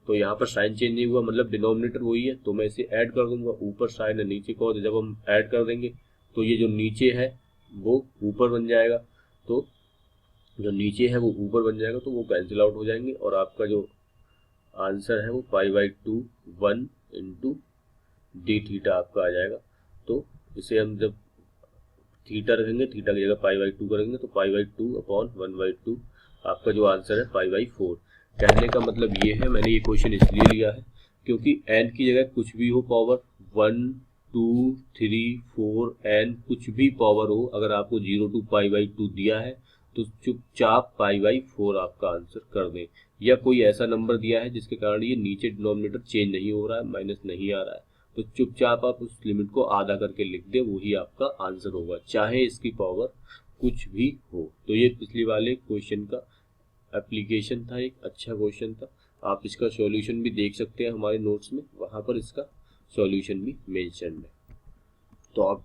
तो यहाँ पर साइन चेंज नहीं हुआ, मतलब डिनोमिनेटर वही है, तो मैं इसे ऐड कर दूंगा। ऊपर साइन है नीचे कॉस, जब हम ऐड कर देंगे तो ये जो नीचे है वो ऊपर बन जाएगा, तो जो नीचे है वो ऊपर बन जाएगा, तो वो कैंसिल आउट हो जाएंगे, और आपका जो आंसर है वो π/2 1 इंटू डी थीटा आपका आ जाएगा। तो इसे हम जब थीटा रखेंगे, थीटा की जगह π/2 करेंगे, तो π/2 अपॉन 1/2 आपका जो आंसर है π/4। कहने का मतलब ये है, मैंने ये क्वेश्चन इसलिए लिया है क्योंकि n की जगह कुछ भी हो पावर 1 2 3 4 n कुछ भी पावर हो, अगर आपको 0 to π/2 दिया है तो चुपचाप π/4 आपका आंसर कर दें, या कोई ऐसा नंबर दिया है जिसके कारण ये नीचे डिनोमिनेटर चेंज नहीं हो रहा है, माइनस नहीं आ रहा है, तो चुपचाप आप उस लिमिट को आधा करके लिख दें, वही आपका आंसर होगा, चाहे इसकी पावर कुछ भी हो। तो ये पिछले वाले क्वेश्चन का एप्लीकेशन था, एक अच्छा क्वेश्चन था। आप इसका सॉल्यूशन भी देख सकते हैं हमारे नोट्स में, वहाँ पर इसका सॉल्यूशन भी मेंशन है। तो अब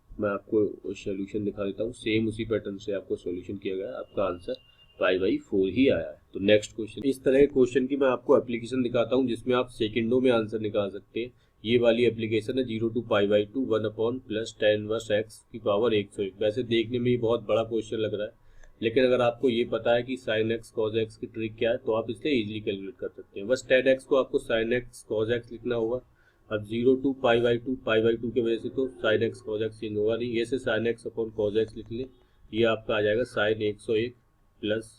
मैं आपको सॉल्यूशन दिखा देता हूँ, सेम उसी पैटर्न से आपको सॉल्यूशन किया गया है, आपका आंसर π/4 ही आया है। तो नेक्स्ट क्वेश्चन, इस तरह के क्वेश्चन की मैं आपको एप्लीकेशन दिखाता हूँ जिसमें आप सेकंडों में आंसर निकाल सकते हैं। ये वाली एप्लीकेशन है 0 to π/2 1 upon plus tan inverse x की पावर 101। वैसे देखने में ये बहुत बड़ा क्वेश्चन लग रहा है, लेकिन अगर आपको ये पता है कि sin x cos x की ट्रिक क्या है तो आप इसे इजीली कैलकुलेट कर सकते हैं। बस tan x को आपको sin x cos x लिखना होगा। अब 0 to π/2 की वजह से तो sin x cos x change होगा नहीं, ये से sin x upon cos x लिख लें, ये आपका आ जाएगा sin 101 plus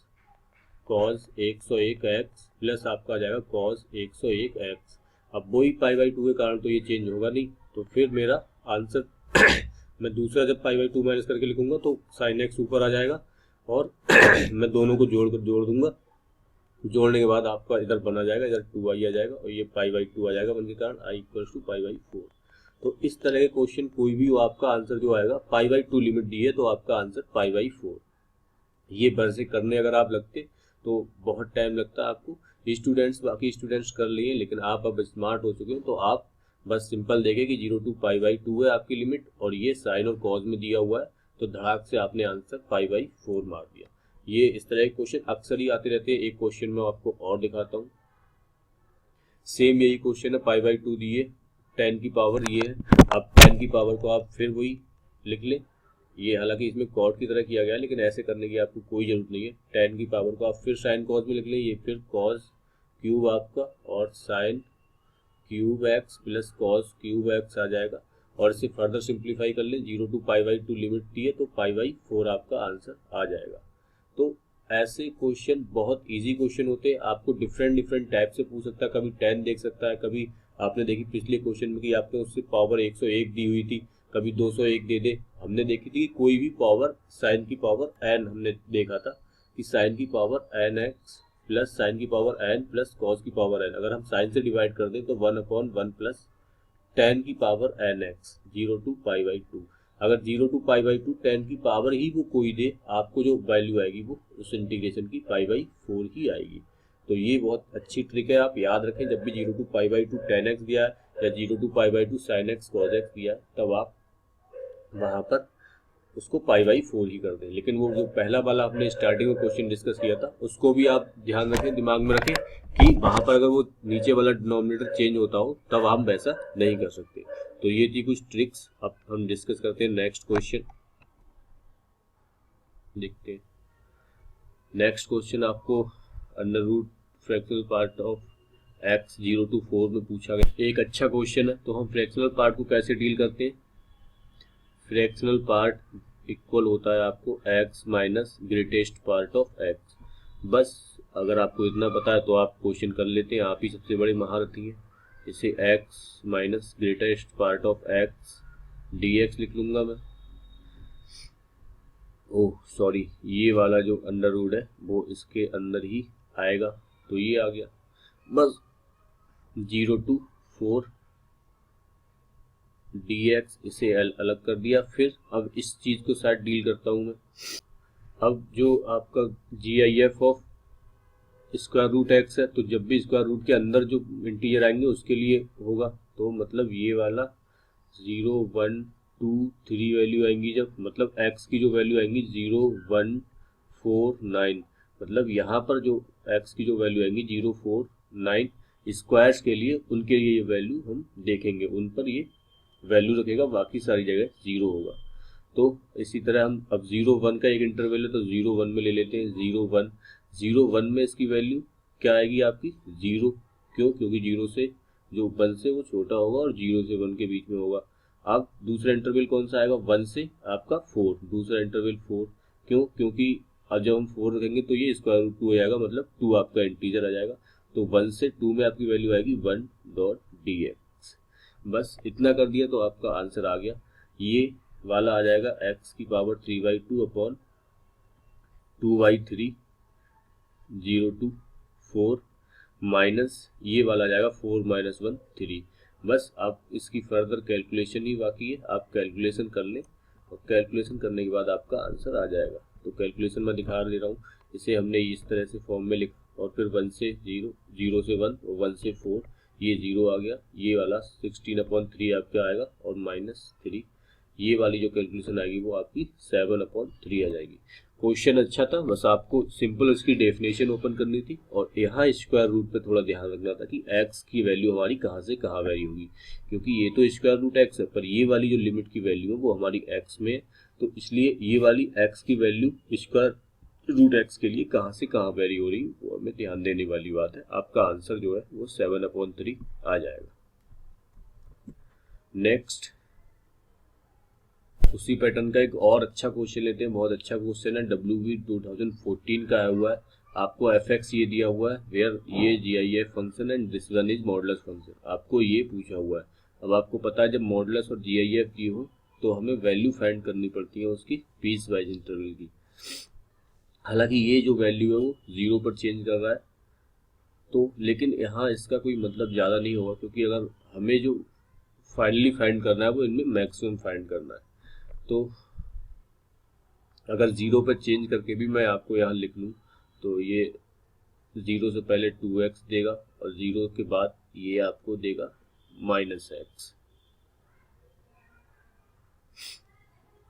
cos 101 x plus आपका आ जाएगा cos 101 x। अब वही π/2 के कारण तो ये चेंज होगा नहीं, तो फिर मेरा आंसर मैं दूसरा जब π/2 माइनस करके लिखूंगा तो sin x ऊपर आ जाएगा, और मैं दोनों को जोड़ दूंगा, जोड़ने के बाद आपका इधर बना जाएगा, इधर 2i आ जाएगा, और ये π/2 आ जाएगा, बनने के कारण i = π/4। तो इस तरह के क्वेश्चन कोई भी हो, आपका आंसर जो आएगा π/2 लिमिट दी है तो आपका आंसर π/4। ये बरसे करने अगर आप लगते तो बहुत टाइम लगता आपको, बाकी स्टूडेंट्स कर लिए, लेकिन आप अब स्मार्ट हो चुके हैं, तो आप बस सिंपल देखें कि 0 to π/2 है आपकी लिमिट, और ये साइन और कॉज में दिया हुआ है, तो धड़ाक से आपने आंसर π/4 मार दिया। ये इस तरह के क्वेश्चन अक्सर ही आते रहते हैं। एक क्वेश्चन में आपको और दिखाता हूँ, सेम यही क्वेश्चन है, π/2 दिए, 10 की पावर ये है, अब 10 की पावर को आप फिर वही लिख लें, ये हालांकि इसमें कॉट की तरह किया गया है, लेकिन ऐसे करने की आपको कोई जरूरत नहीं है। 10 की पावर को आप फिर साइन कॉस में लिख लें, ये फिर कॉस क्यूब आपका और sine cube x plus cos cube x आ जाएगा, और इसे फर्दर सिंप्लीफाई कर लें, 0 to π/2 लिमिट दी है तो π/4 आपका आंसर आ जाएगा। तो ऐसे क्वेश्चन बहुत इजी क्वेश्चन होते हैं, आपको डिफरेंट टाइप से पूछ सकता है, कभी 10 देख सकता है, कभी आपने देखी पिछले क्वेश्चन में कि आपने उससे पावर 101 दी हुई थी, कभी 201 दे दे। हमने देखी थी कि कोई भी पावर साइन की पावर n, हमने देखा था कि साइन की पावर nx प्लस साइन की पावर n प्लस कॉस की पावर n, अगर हम साइन से डिवाइड कर दें तो 1/1 प्लस tan की पावर nx 0 to π/2। अगर 0 to π/2 tan की पावर ही वो कोई दे, आपको जो वैल्यू आएगी वो उस इंटीग्रेशन की π/4 ही आएगी। तो ये बहुत अच्छी ट्रिक है, आप याद रखें, जब भी 0 to π/2 tan x दिया है या 0 to π/2 sin x cos x दिया है, तब आप वहां पर उसको π/4 ही कर दें। लेकिन वो जो पहला वाला हमने स्टार्टिंग में क्वेश्चन डिस्कस किया था, उसको भी आप ध्यान रखें, दिमाग में रखें कि वहां पर अगर वो नीचे वाला डिनोमिनेटर चेंज होता हो तब हम वैसा नहीं कर सकते। तो ये थी कुछ ट्रिक्स। अब हम डिस्कस करते हैं नेक्स्ट क्वेश्चन, देखते हैं। नेक्स्ट क्वेश्चन आपको under root fractional part of x 0 to 4 में पूछा गया। एक अच्छा क्वेश्चन है। तो हम फ्रैक्शनल पार्ट को कैसे डील करते हैं, फ्रैक्शनल पार्ट इक्वल होता है आपको x minus greatest part of x। बस अगर आपको इतना पता है तो आप क्वेश्चन कर लेते हैं, आप ही सबसे बड़े महारथी हैं। इसे x minus greatest part of x dx लिख लूंगा मैं। ओह सॉरी, ये वाला जो अंडर रूट है वो इसके अंदर ही आएगा, तो ये आ गया। बस 0 to 4 dx, इसे अलग कर दिया। फिर अब इस चीज को साथ डील करता हूं मैं। अब जो आपका GIF of square root X है, तो जब भी स्क्वायर रूट के अंदर जो इंटीजर आएंगे उसके लिए होगा। तो मतलब ये वाला 0 1 2 3 वैल्यू आएंगी, जब मतलब एक्स की जो वैल्यू आएंगी 0 1 4 9, मतलब यहाँ पर जो एक्स की जो वैल्यू आएंगी 0 4 9 स्क्वायर्स के लिए, उनके लिए ये वैल्यू हम देखेंगे, उन पर ये वैल्यू रखेगा, बाकी सारी जगह 0 होगा। तो इसी तरह हम अब 0 1 का एक इंटरवल है, तो 0 1 में ले लेते हैं 0 1। 0 1 में इसकी वैल्यू क्या आएगी आपकी 0, क्यों? क्योंकि 0 से जो 1 से वो छोटा होगा और 0 से 1 के बीच में होगा। अब दूसरा इंटरवल कौन सा आएगा 1 से आपका 4, दूसरा इंटरवल 4, क्यों? क्योंकि अब जब हम 4 रखेंगे तो ये स्क्वायर रूट 2 हो जाएगा, मतलब 2 आपका इंटीजर आ जाएगा। तो 1 से 2 में आपकी वैल्यू आएगी 1.dx। बस इतना कर दिया तो आपका आंसर आ गया। ये वाला आ जाएगा x की पावर 3/2 अपॉन 2/3 0 to 4 माइनस ये वाला आ जाएगा 4 - 1 3। बस आप इसकी फर्दर कैलकुलेशन ही बाकी है, आप कैलकुलेशन कर लें और कैलकुलेशन करने के बाद आपका आंसर आ जाएगा। तो कैलकुलेशन मैं दिखा दे रहा हूँ, इसे हमने इस तरह से फॉर्म में लिखा और फिर 1 से 0, 0 से 1 और 1 से 4, ये 0 आ गया, ये वाला 16/3 आपका आएगा और -3, ये वाली जो कैलकुलेशन आएगी वो आपकी 7/3 आ जाएगी। क्वेश्चन अच्छा था, बस आपको सिंपल इसकी डेफिनेशन ओपन करनी थी और यहाँ स्क्वायर रूट पे थोड़ा ध्यान रखना था कि x की वैल्यू हमारी कहाँ से कहाँ वैरी होगी, क्योंकि ये तो स्क्वायर रूट x है, पर ये वाली जो लिमिट की वैल्यू है वो हमारी x में है, तो इसलिए ये वाली x की वैल्यू स्क्वायर रूट x के लिए कहाँ से कहाँ वैरी हो रही है वो हमें ध्यान देने वाली बात है। आपका आंसर जो है वो 7/3 आ जाएगा। नेक्स्ट उसी पैटर्न का एक और अच्छा क्वेश्चन लेते हैं, बहुत अच्छा क्वेश्चन है, WB 2014 का आया हुआ है। आपको fx ये दिया हुआ है, वेयर ये GIF function and this one is modulus function, आपको ये पूछा हुआ है। अब आपको पता है जब मॉडुलस और GIF दी हो तो हमें वैल्यू फाइंड करनी पड़ती है उसकी पीस वाइज इंटरवल की। हालांकि ये जो वैल्यू है वो 0 पर चेंज कर रहा है, तो लेकिन यहाँ इसका कोई मतलब ज़्यादा नहीं होगा, क्योंकि अगर हमें जो फाइनली फाइंड करना है वो इनमें मैक्सिमम फाइंड करना है। तो अगर 0 पर चेंज करके भी मैं आपको यहाँ लिख लूँ तो ये 0 से पहले 2x देगा और 0 के बाद ये आपको देगा -x,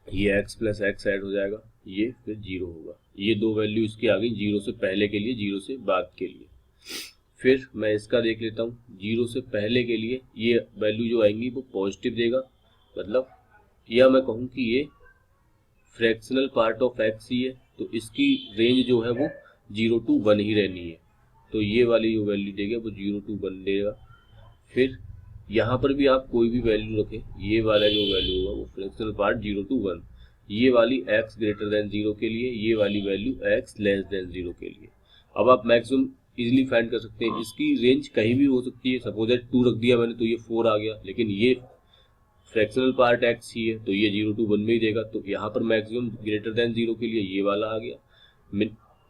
ये x + x ऐड हो जाएगा, ये फिर 0 होगा। ये दो वैल्यू इसकी आ गई 0 से पहले के लिए, 0 से बाद के लिए। फिर मैं इसका देख लेता हूँ, 0 से पहले के लिए ये वैल्यू जो आएंगी वो पॉजिटिव देगा, मतलब या मैं कहूँ कि ये फ्रैक्शनल पार्ट ऑफ x ही है, तो इसकी रेंज जो है वो 0 to 1 ही रहनी है, तो ये वाली जो वैल्यू देगा वो 0 to 1 देगा। फिर यहाँ पर भी आप कोई भी वैल्यू रखें, ये वाला जो वैल्यू होगा वो फ्रैक्शनल पार्ट 0 to 1, ये वाली x > 0 के लिए, ये वाली वैल्यू x < 0 के लिए। अब आप मैक्सिमम इजीली फाइंड कर सकते हैं, इसकी रेंज कहीं भी हो सकती है। सपोज 2 रख दिया मैंने तो ये 4 आ गया, लेकिन ये फ्रैक्शनल पार्ट x ही है तो ये 0 to 1 में ही देगा, तो यहाँ पर मैक्सिमम > 0 के लिए ये वाला आ गया।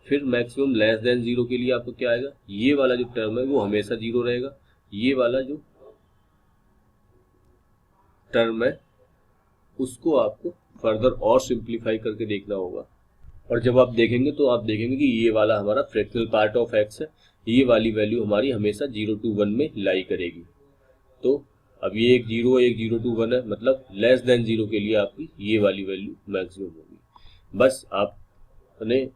फिर मैक्सिमम < 0 के लिए आपको क्या आएगा, ये वाला जो टर्म है वो हमेशा 0 रहेगा, ये वाला जो टर्म है उसको आपको फर्दर और सिंप्लीफाई करके देखना होगा। और जब आप देखेंगे तो आप देखेंगे कि ये वाला हमारा फ्रैक्शनल पार्ट ऑफ x है, ये वाली वैल्यू हमारी हमेशा 0 to 1 में लाई करेगी। तो अब ये एक 0 है, एक 0 to 1 है, मतलब < 0 के लिए आपकी ये वाली वैल्यू मैक्सिमम होगी। बस आपने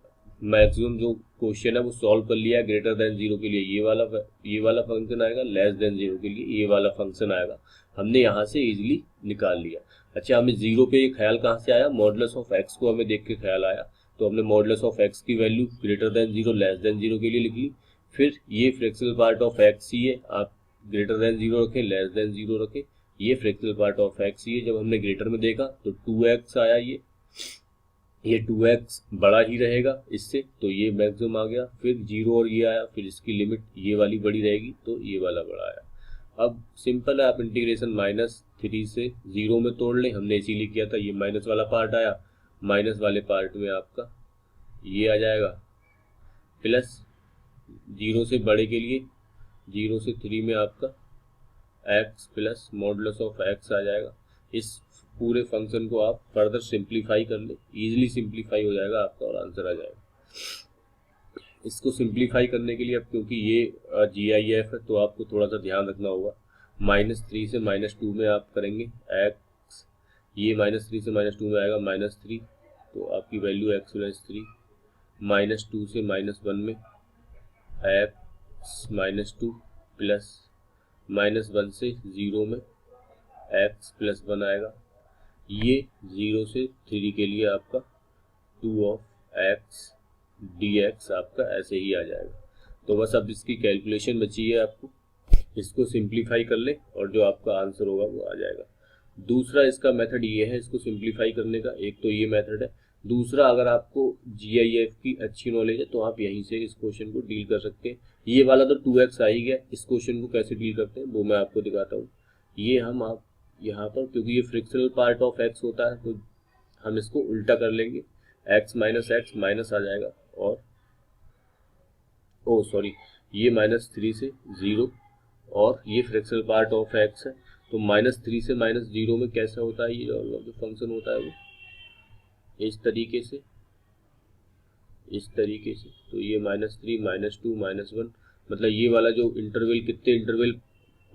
मैक्सिमम जो क्वेश्चन है वो सॉल्व कर लिया है। < 0 के लिए ये वाला फंक्शन आएगा, < 0 के लिए ये वाला फंक्शन आएगा, हमने यहाँ से इजीली निकाल लिया। अच्छा, हमें 0 पे ख्याल कहाँ से आया, मॉडुलस ऑफ x को हमें देख के ख्याल आया, तो हमने मॉडुलस ऑफ x की वैल्यू < 0 < 0 के लिए लिख ली। फिर ये फ्रैक्शनल पार्ट ऑफ x ही है, आप < 0 रखें, < 0 रखें, ये फ्रैक्शनल पार्ट ऑफ x ही है। जब हमने ग्रेटर में देखा तो 2x आया, ये 2x बड़ा ही रहेगा इससे, तो ये मैक्सिमम आ गया। फिर 0 और ये आया, फिर इसकी लिमिट ये वाली बड़ी रहेगी तो ये वाला बड़ा आया। अब सिंपल है, आप इंटीग्रेशन -3 से 0 में तोड़ लें, हमने इसीलिए किया था। ये माइनस वाला पार्ट आया, माइनस वाले पार्ट में आपका ये आ जाएगा, प्लस 0 से बड़े के लिए 0 से 3 में आपका x plus modulus of x आ जाएगा। इस पूरे फंक्शन को आप फर्दर सिंप्लीफाई कर ले, इजीली सिंप्लीफाई हो जाएगा आपका और आंसर आ जाएगा। इसको सिंप्लीफाई करने के लिए, अब क्योंकि ये GIF है तो आपको थोड़ा सा ध्यान रखना होगा। -3 से -2 में आप करेंगे x, ये -3 से -2 में आएगा -3, तो आपकी वैल्यू x - 3। -2 से -1 में x -2 प्लस -1 से 0 में x + 1 आएगा। ये 0 से 3 के लिए आपका 2 dx आपका ऐसे ही आ जाएगा। तो बस अब इसकी कैलकुलेशन बची है, आपको इसको सिंप्लीफाई कर ले और जो आपका आंसर होगा वो आ जाएगा। दूसरा इसका मेथड ये है इसको सिंप्लीफाई करने का, एक तो ये मेथड है। दूसरा, अगर आपको GIF की अच्छी नॉलेज है तो आप यहीं से इस क्वेश्चन को डील कर सकते हैं। ये वाला तो 2x आ ही गया, इस क्वेश्चन को कैसे डील करते हैं वो मैं आपको दिखाता हूँ। ये हम आप यहाँ पर, क्योंकि ये फ्रिक्शनल पार्ट ऑफ x होता है, तो हम इसको उल्टा कर लेंगे। x - x माइनस आ जाएगा, और सॉरी, ये -3 से 0 और ये फ्रिक्शनल पार्ट ऑफ x है, तो -3 से -0 में कैसा होता है, ये जो फंक्शन होता है वो इस तरीके से, तो ये -3 -2 -1, मतलब ये वाला जो इंटरवल, कितने इंटरवल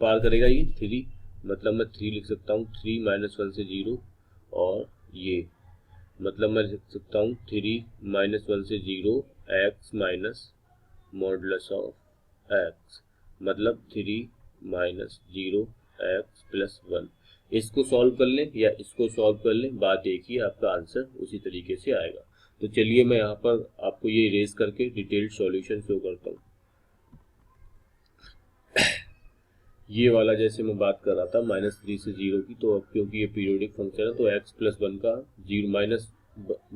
पार करेगा, ये 3, मतलब मैं 3 लिख सकता हूँ, 3 -1 से 0, और ये मतलब मैं लिख सकता हूँ 3 -1 से 0 x minus modulus of x, मतलब 3 - 0 x + 1। इसको सॉल्व कर लें या इसको सॉल्व कर लें, बात एक ही, आपका आंसर उसी तरीके से आएगा। तो चलिए मैं यहाँ पर आपको ये इरेज करके डिटेल्ड सॉल्यूशन शो करता हूँ। ये वाला जैसे मैं बात कर रहा था -3 से 0 की, तो अब क्योंकि ये पीरियोडिक फंक्शन है तो x + 1 का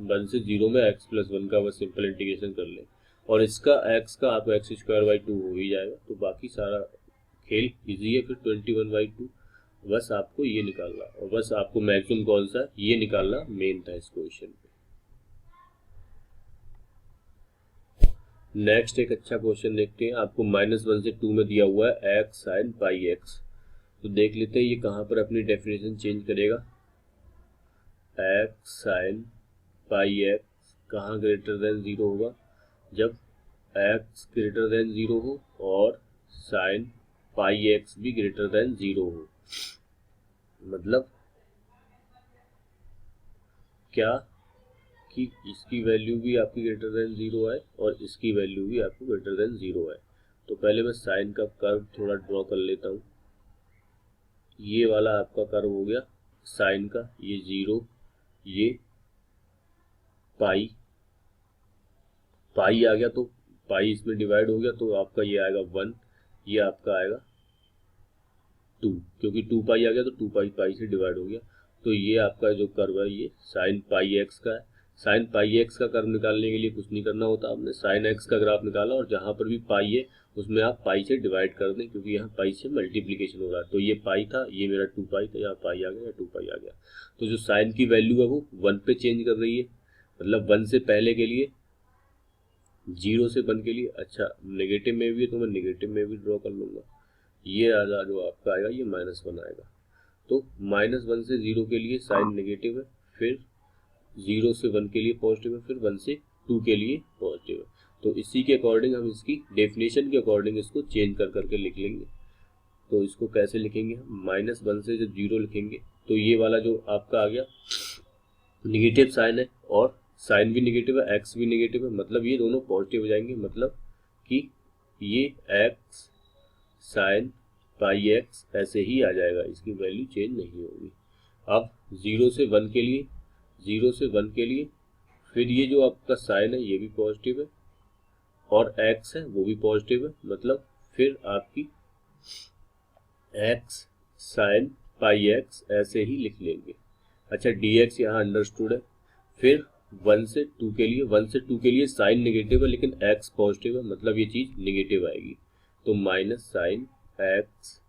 1 से 0 में x + 1 का बस सिंपल इंटीग्रेशन कर लें, और इसका x का आपको x²/2 हो ही जाएगा। तो बाकी सारा खेल इजी है। फिर 21/2, बस आपको ये निकालना, और बस आपको मैक्सिमम कौन सा ये निकालना मेन था इस क्वेश्चन पे। नेक्स्ट एक अच्छा क्वेश्चन देखते हैं। आपको -1 से 2 में दिया हुआ है x sin πx, तो देख लेते हैं ये कहाँ पर अपनी डेफिनेशन चेंज करेगा। x sin πx कहाँ ग्रेटर देन 0 होगा, जब x ग्रेटर देन 0 हो और sin πx भी ग्रेटर देन 0 हो। मतलब क्या कि इसकी वैल्यू भी आपकी ग्रेटर देन 0 है और इसकी वैल्यू भी आपको ग्रेटर देन 0 है। तो पहले मैं साइन का कर्व थोड़ा ड्रॉ कर लेता हूँ। ये वाला आपका कर्व हो गया साइन का, ये 0, ये पाई आ गया, तो पाई इसमें डिवाइड हो गया, तो आपका ये आएगा 1, ये आपका आएगा 2, क्योंकि 2 पाई आ गया तो 2 पाई से डिवाइड हो गया। तो ये आपका जो कर्व है ये साइन पाई एक्स का है। साइन पाई एक्स का कर्व निकालने के लिए कुछ नहीं करना होता, आपने साइन एक्स का ग्राफ निकाला और जहाँ पर भी पाई है उसमें आप पाई से डिवाइड कर दें, क्योंकि यहाँ पाई से मल्टीप्लीकेशन हो रहा है। तो ये पाई था, ये मेरा 2 पाई था, यहाँ पाई आ गया, 2 पाई आ गया। तो जो साइन की वैल्यू है वो 1 पे चेंज कर रही है, मतलब 1 से पहले के लिए, 0 से 1 के लिए। अच्छा, नेगेटिव में भी है तो मैं नेगेटिव में भी ड्रॉ कर लूँगा। ये आजा जो आपका आएगा ये -1 आएगा। तो -1 से 0 के लिए साइन नेगेटिव है, फिर 0 से 1 के लिए पॉजिटिव है, फिर 1 से 2 के लिए पॉजिटिव है। तो इसी के अकॉर्डिंग हम इसकी डेफिनेशन के अकॉर्डिंग इसको चेंज कर करके लिख लेंगे। तो इसको कैसे लिखेंगे हम, -1 से जब 0 लिखेंगे तो ये वाला जो आपका आ गया निगेटिव साइन है, और साइन भी निगेटिव है, एक्स भी निगेटिव है, मतलब ये दोनों पॉजिटिव हो जाएंगे, मतलब कि ये एक्स साइन पाई एक्स ऐसे ही आ जाएगा, इसकी वैल्यू चेंज नहीं होगी। अब 0 से 1 के लिए, 0 से 1 के लिए फिर ये जो आपका साइन है ये भी पॉजिटिव है और x है वो भी पॉजिटिव है, मतलब फिर आपकी x साइन पाई x ऐसे ही लिख लेंगे। अच्छा, dx यहाँ अंडरस्टूड है। फिर 1 से 2 के लिए, 1 से 2 के लिए साइन नेगेटिव है लेकिन x पॉजिटिव है, मतलब ये चीज़ नेगेटिव आएगी। तो minus sine x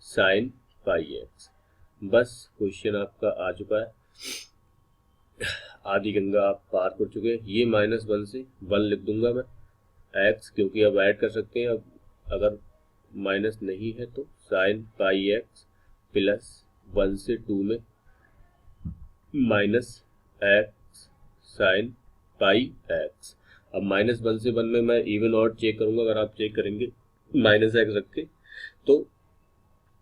sine pi x। बस क्वेश्चन आपका आ चुका है, आधी गंगा आप पार कर चुके हैं। ये -1 से 1 लिख दूंगा मैं x, क्योंकि अब ऐड कर सकते हैं। अब अगर माइनस नहीं है तो साइन पाई x प्लस 1 से 2 में minus x sine pi x। अब -1 से 1 में मैं इवन और चेक करूंगा, अगर आप चेक करेंगे -x रख के तो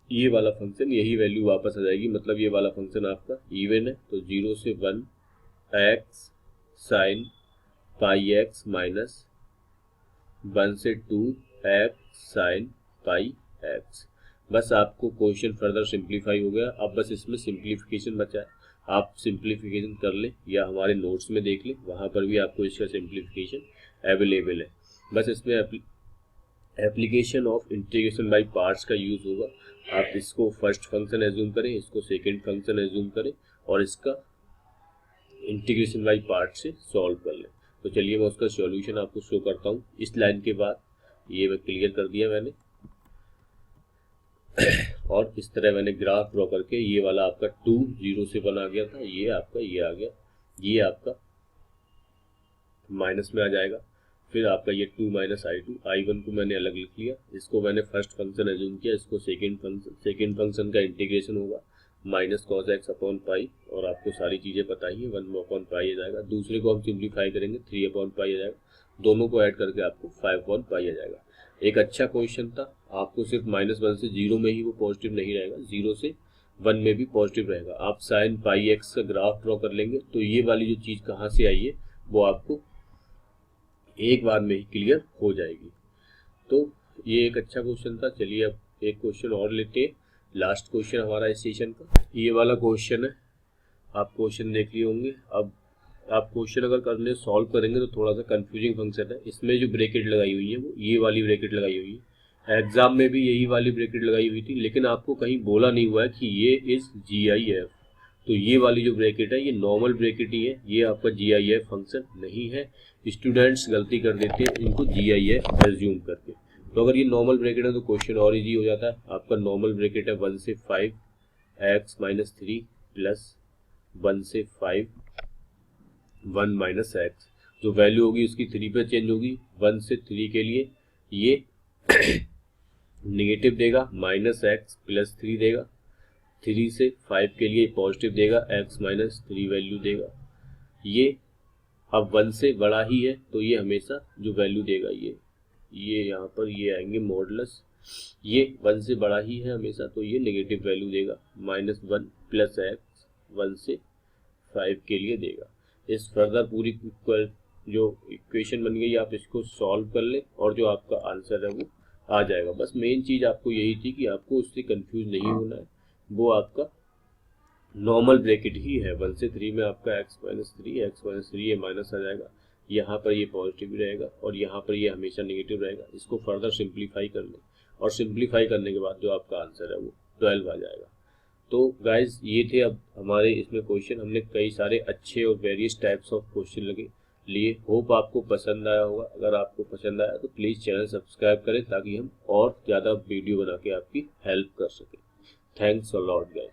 ये वाला फंक्शन यही वैल्यू वापस आ जाएगी, मतलब ये वाला फंक्शन आपका इवन है। तो 0 से 1 x sine pi x minus 1 से 2 x साइन पाई x। बस आपको क्वेश्चन फर्दर सिंप्लीफाई हो गया। अब बस इसमें सिंप्लीफिकेशन बचा है, आप सिंप्लीफिकेशन कर ले या हमारे नोट्स में देख ले, वहाँ पर भी आपको इसका सिंप्लीफिकेशन अवेलेबल है। बस इसमें application of integration by parts का यूज होगा। आप इसको फर्स्ट फंक्शन एज्यूम करें, इसको सेकंड फंक्शन एज्यूम करें और इसका इंटीग्रेशन बाय पार्ट से सॉल्व कर लें। तो चलिए मैं उसका सॉल्यूशन आपको शो करता हूँ। इस लाइन के बाद ये मैं क्लियर कर दिया मैंने और इस तरह मैंने ग्राफ ड्रॉ करके ये वाला आपका 2 0 से 1 आ गया था, ये आपका ये आ गया, ये आपका माइनस में आ जाएगा। फिर आपका ये 2 माइनस i2, i1 को मैंने अलग लिख लिया, इसको मैंने फर्स्ट फंक्शन एज्यूम किया, इसको सेकेंड फंक्शन का इंटीग्रेशन होगा minus cos x upon pi, और आपको सारी चीज़ें पता ही है, 1 अपॉन पाई आ जाएगा। दूसरे को हम सिंप्लीफाई करेंगे 3 अपॉन पाई आ जाएगा, दोनों को ऐड करके आपको 5 अपॉन पाई आ जाएगा। एक अच्छा क्वेश्चन था, आपको सिर्फ -1 से 0 में ही वो पॉजिटिव नहीं रहेगा, 0 से 1 में भी पॉजिटिव रहेगा। आप साइन पाई एक्स का ग्राफ ड्रॉ कर लेंगे तो ये वाली जो चीज़ कहाँ से आई है वो आपको एक बार में ही क्लियर हो जाएगी। तो ये एक अच्छा क्वेश्चन था। चलिए अब एक क्वेश्चन और लेते हैं, लास्ट क्वेश्चन हमारा इस सेशन का ये वाला क्वेश्चन है। आप क्वेश्चन देख लिए होंगे। अब आप क्वेश्चन अगर करने सॉल्व करेंगे तो थोड़ा सा कंफ्यूजिंग फंक्शन है। इसमें जो ब्रैकेट लगाई हुई है वो ये वाली ब्रैकेट लगाई हुई है, एग्जाम में भी यही वाली ब्रैकेट लगाई हुई थी, लेकिन आपको कहीं बोला नहीं हुआ है कि ये इज GIF। तो ये वाली जो ब्रैकेट है ये नॉर्मल ब्रैकेट ही है, ये आपका GIF फंक्शन नहीं है। स्टूडेंट्स गलती कर देते हैं इनको GIF एज्यूम करके। तो अगर ये नॉर्मल ब्रैकेट है तो क्वेश्चन और इजी हो जाता है। आपका नॉर्मल ब्रैकेट है 1 से 5 x माइनस 3 प्लस 1 से 5 1 माइनस एक्स, जो वैल्यू होगी उसकी 3 पे चेंज होगी। 1 से 3 के लिए ये नेगेटिव देगा, माइनस एक्स प्लस 3 देगा। 3 से 5 के लिए पॉजिटिव देगा, x माइनस 3 वैल्यू देगा। ये अब 1 से बड़ा ही है तो ये हमेशा जो वैल्यू देगा ये यहाँ पर ये आएंगे मॉडुलस, ये 1 से बड़ा ही है हमेशा तो ये नेगेटिव वैल्यू देगा, -1 प्लस एक्स 1 से 5 के लिए देगा। इस फर्दर पूरी जो इक्वेशन बन गई आप इसको सॉल्व कर ले और जो आपका आंसर है वो आ जाएगा। बस मेन चीज़ आपको यही थी कि आपको उससे कंफ्यूज नहीं होना है, वो आपका नॉर्मल ब्रैकेट ही है। 1 से 3 में आपका x माइनस 3 ये माइनस आ जाएगा, यहाँ पर ये पॉजिटिव रहेगा और यहाँ पर ये हमेशा नेगेटिव रहेगा। इसको फर्दर सिंप्लीफाई कर ले और सिंप्लीफाई करने के बाद जो आपका आंसर है वो 12 आ जाएगा। तो गाइज ये थे अब हमारे इसमें क्वेश्चन, हमने कई सारे अच्छे और वेरियस टाइप्स ऑफ क्वेश्चन लिए। होप आपको पसंद आया होगा। अगर आपको पसंद आया तो प्लीज़ चैनल सब्सक्राइब करें ताकि हम और ज़्यादा वीडियो बना के आपकी हेल्प कर सकें। Thanks a lot guys.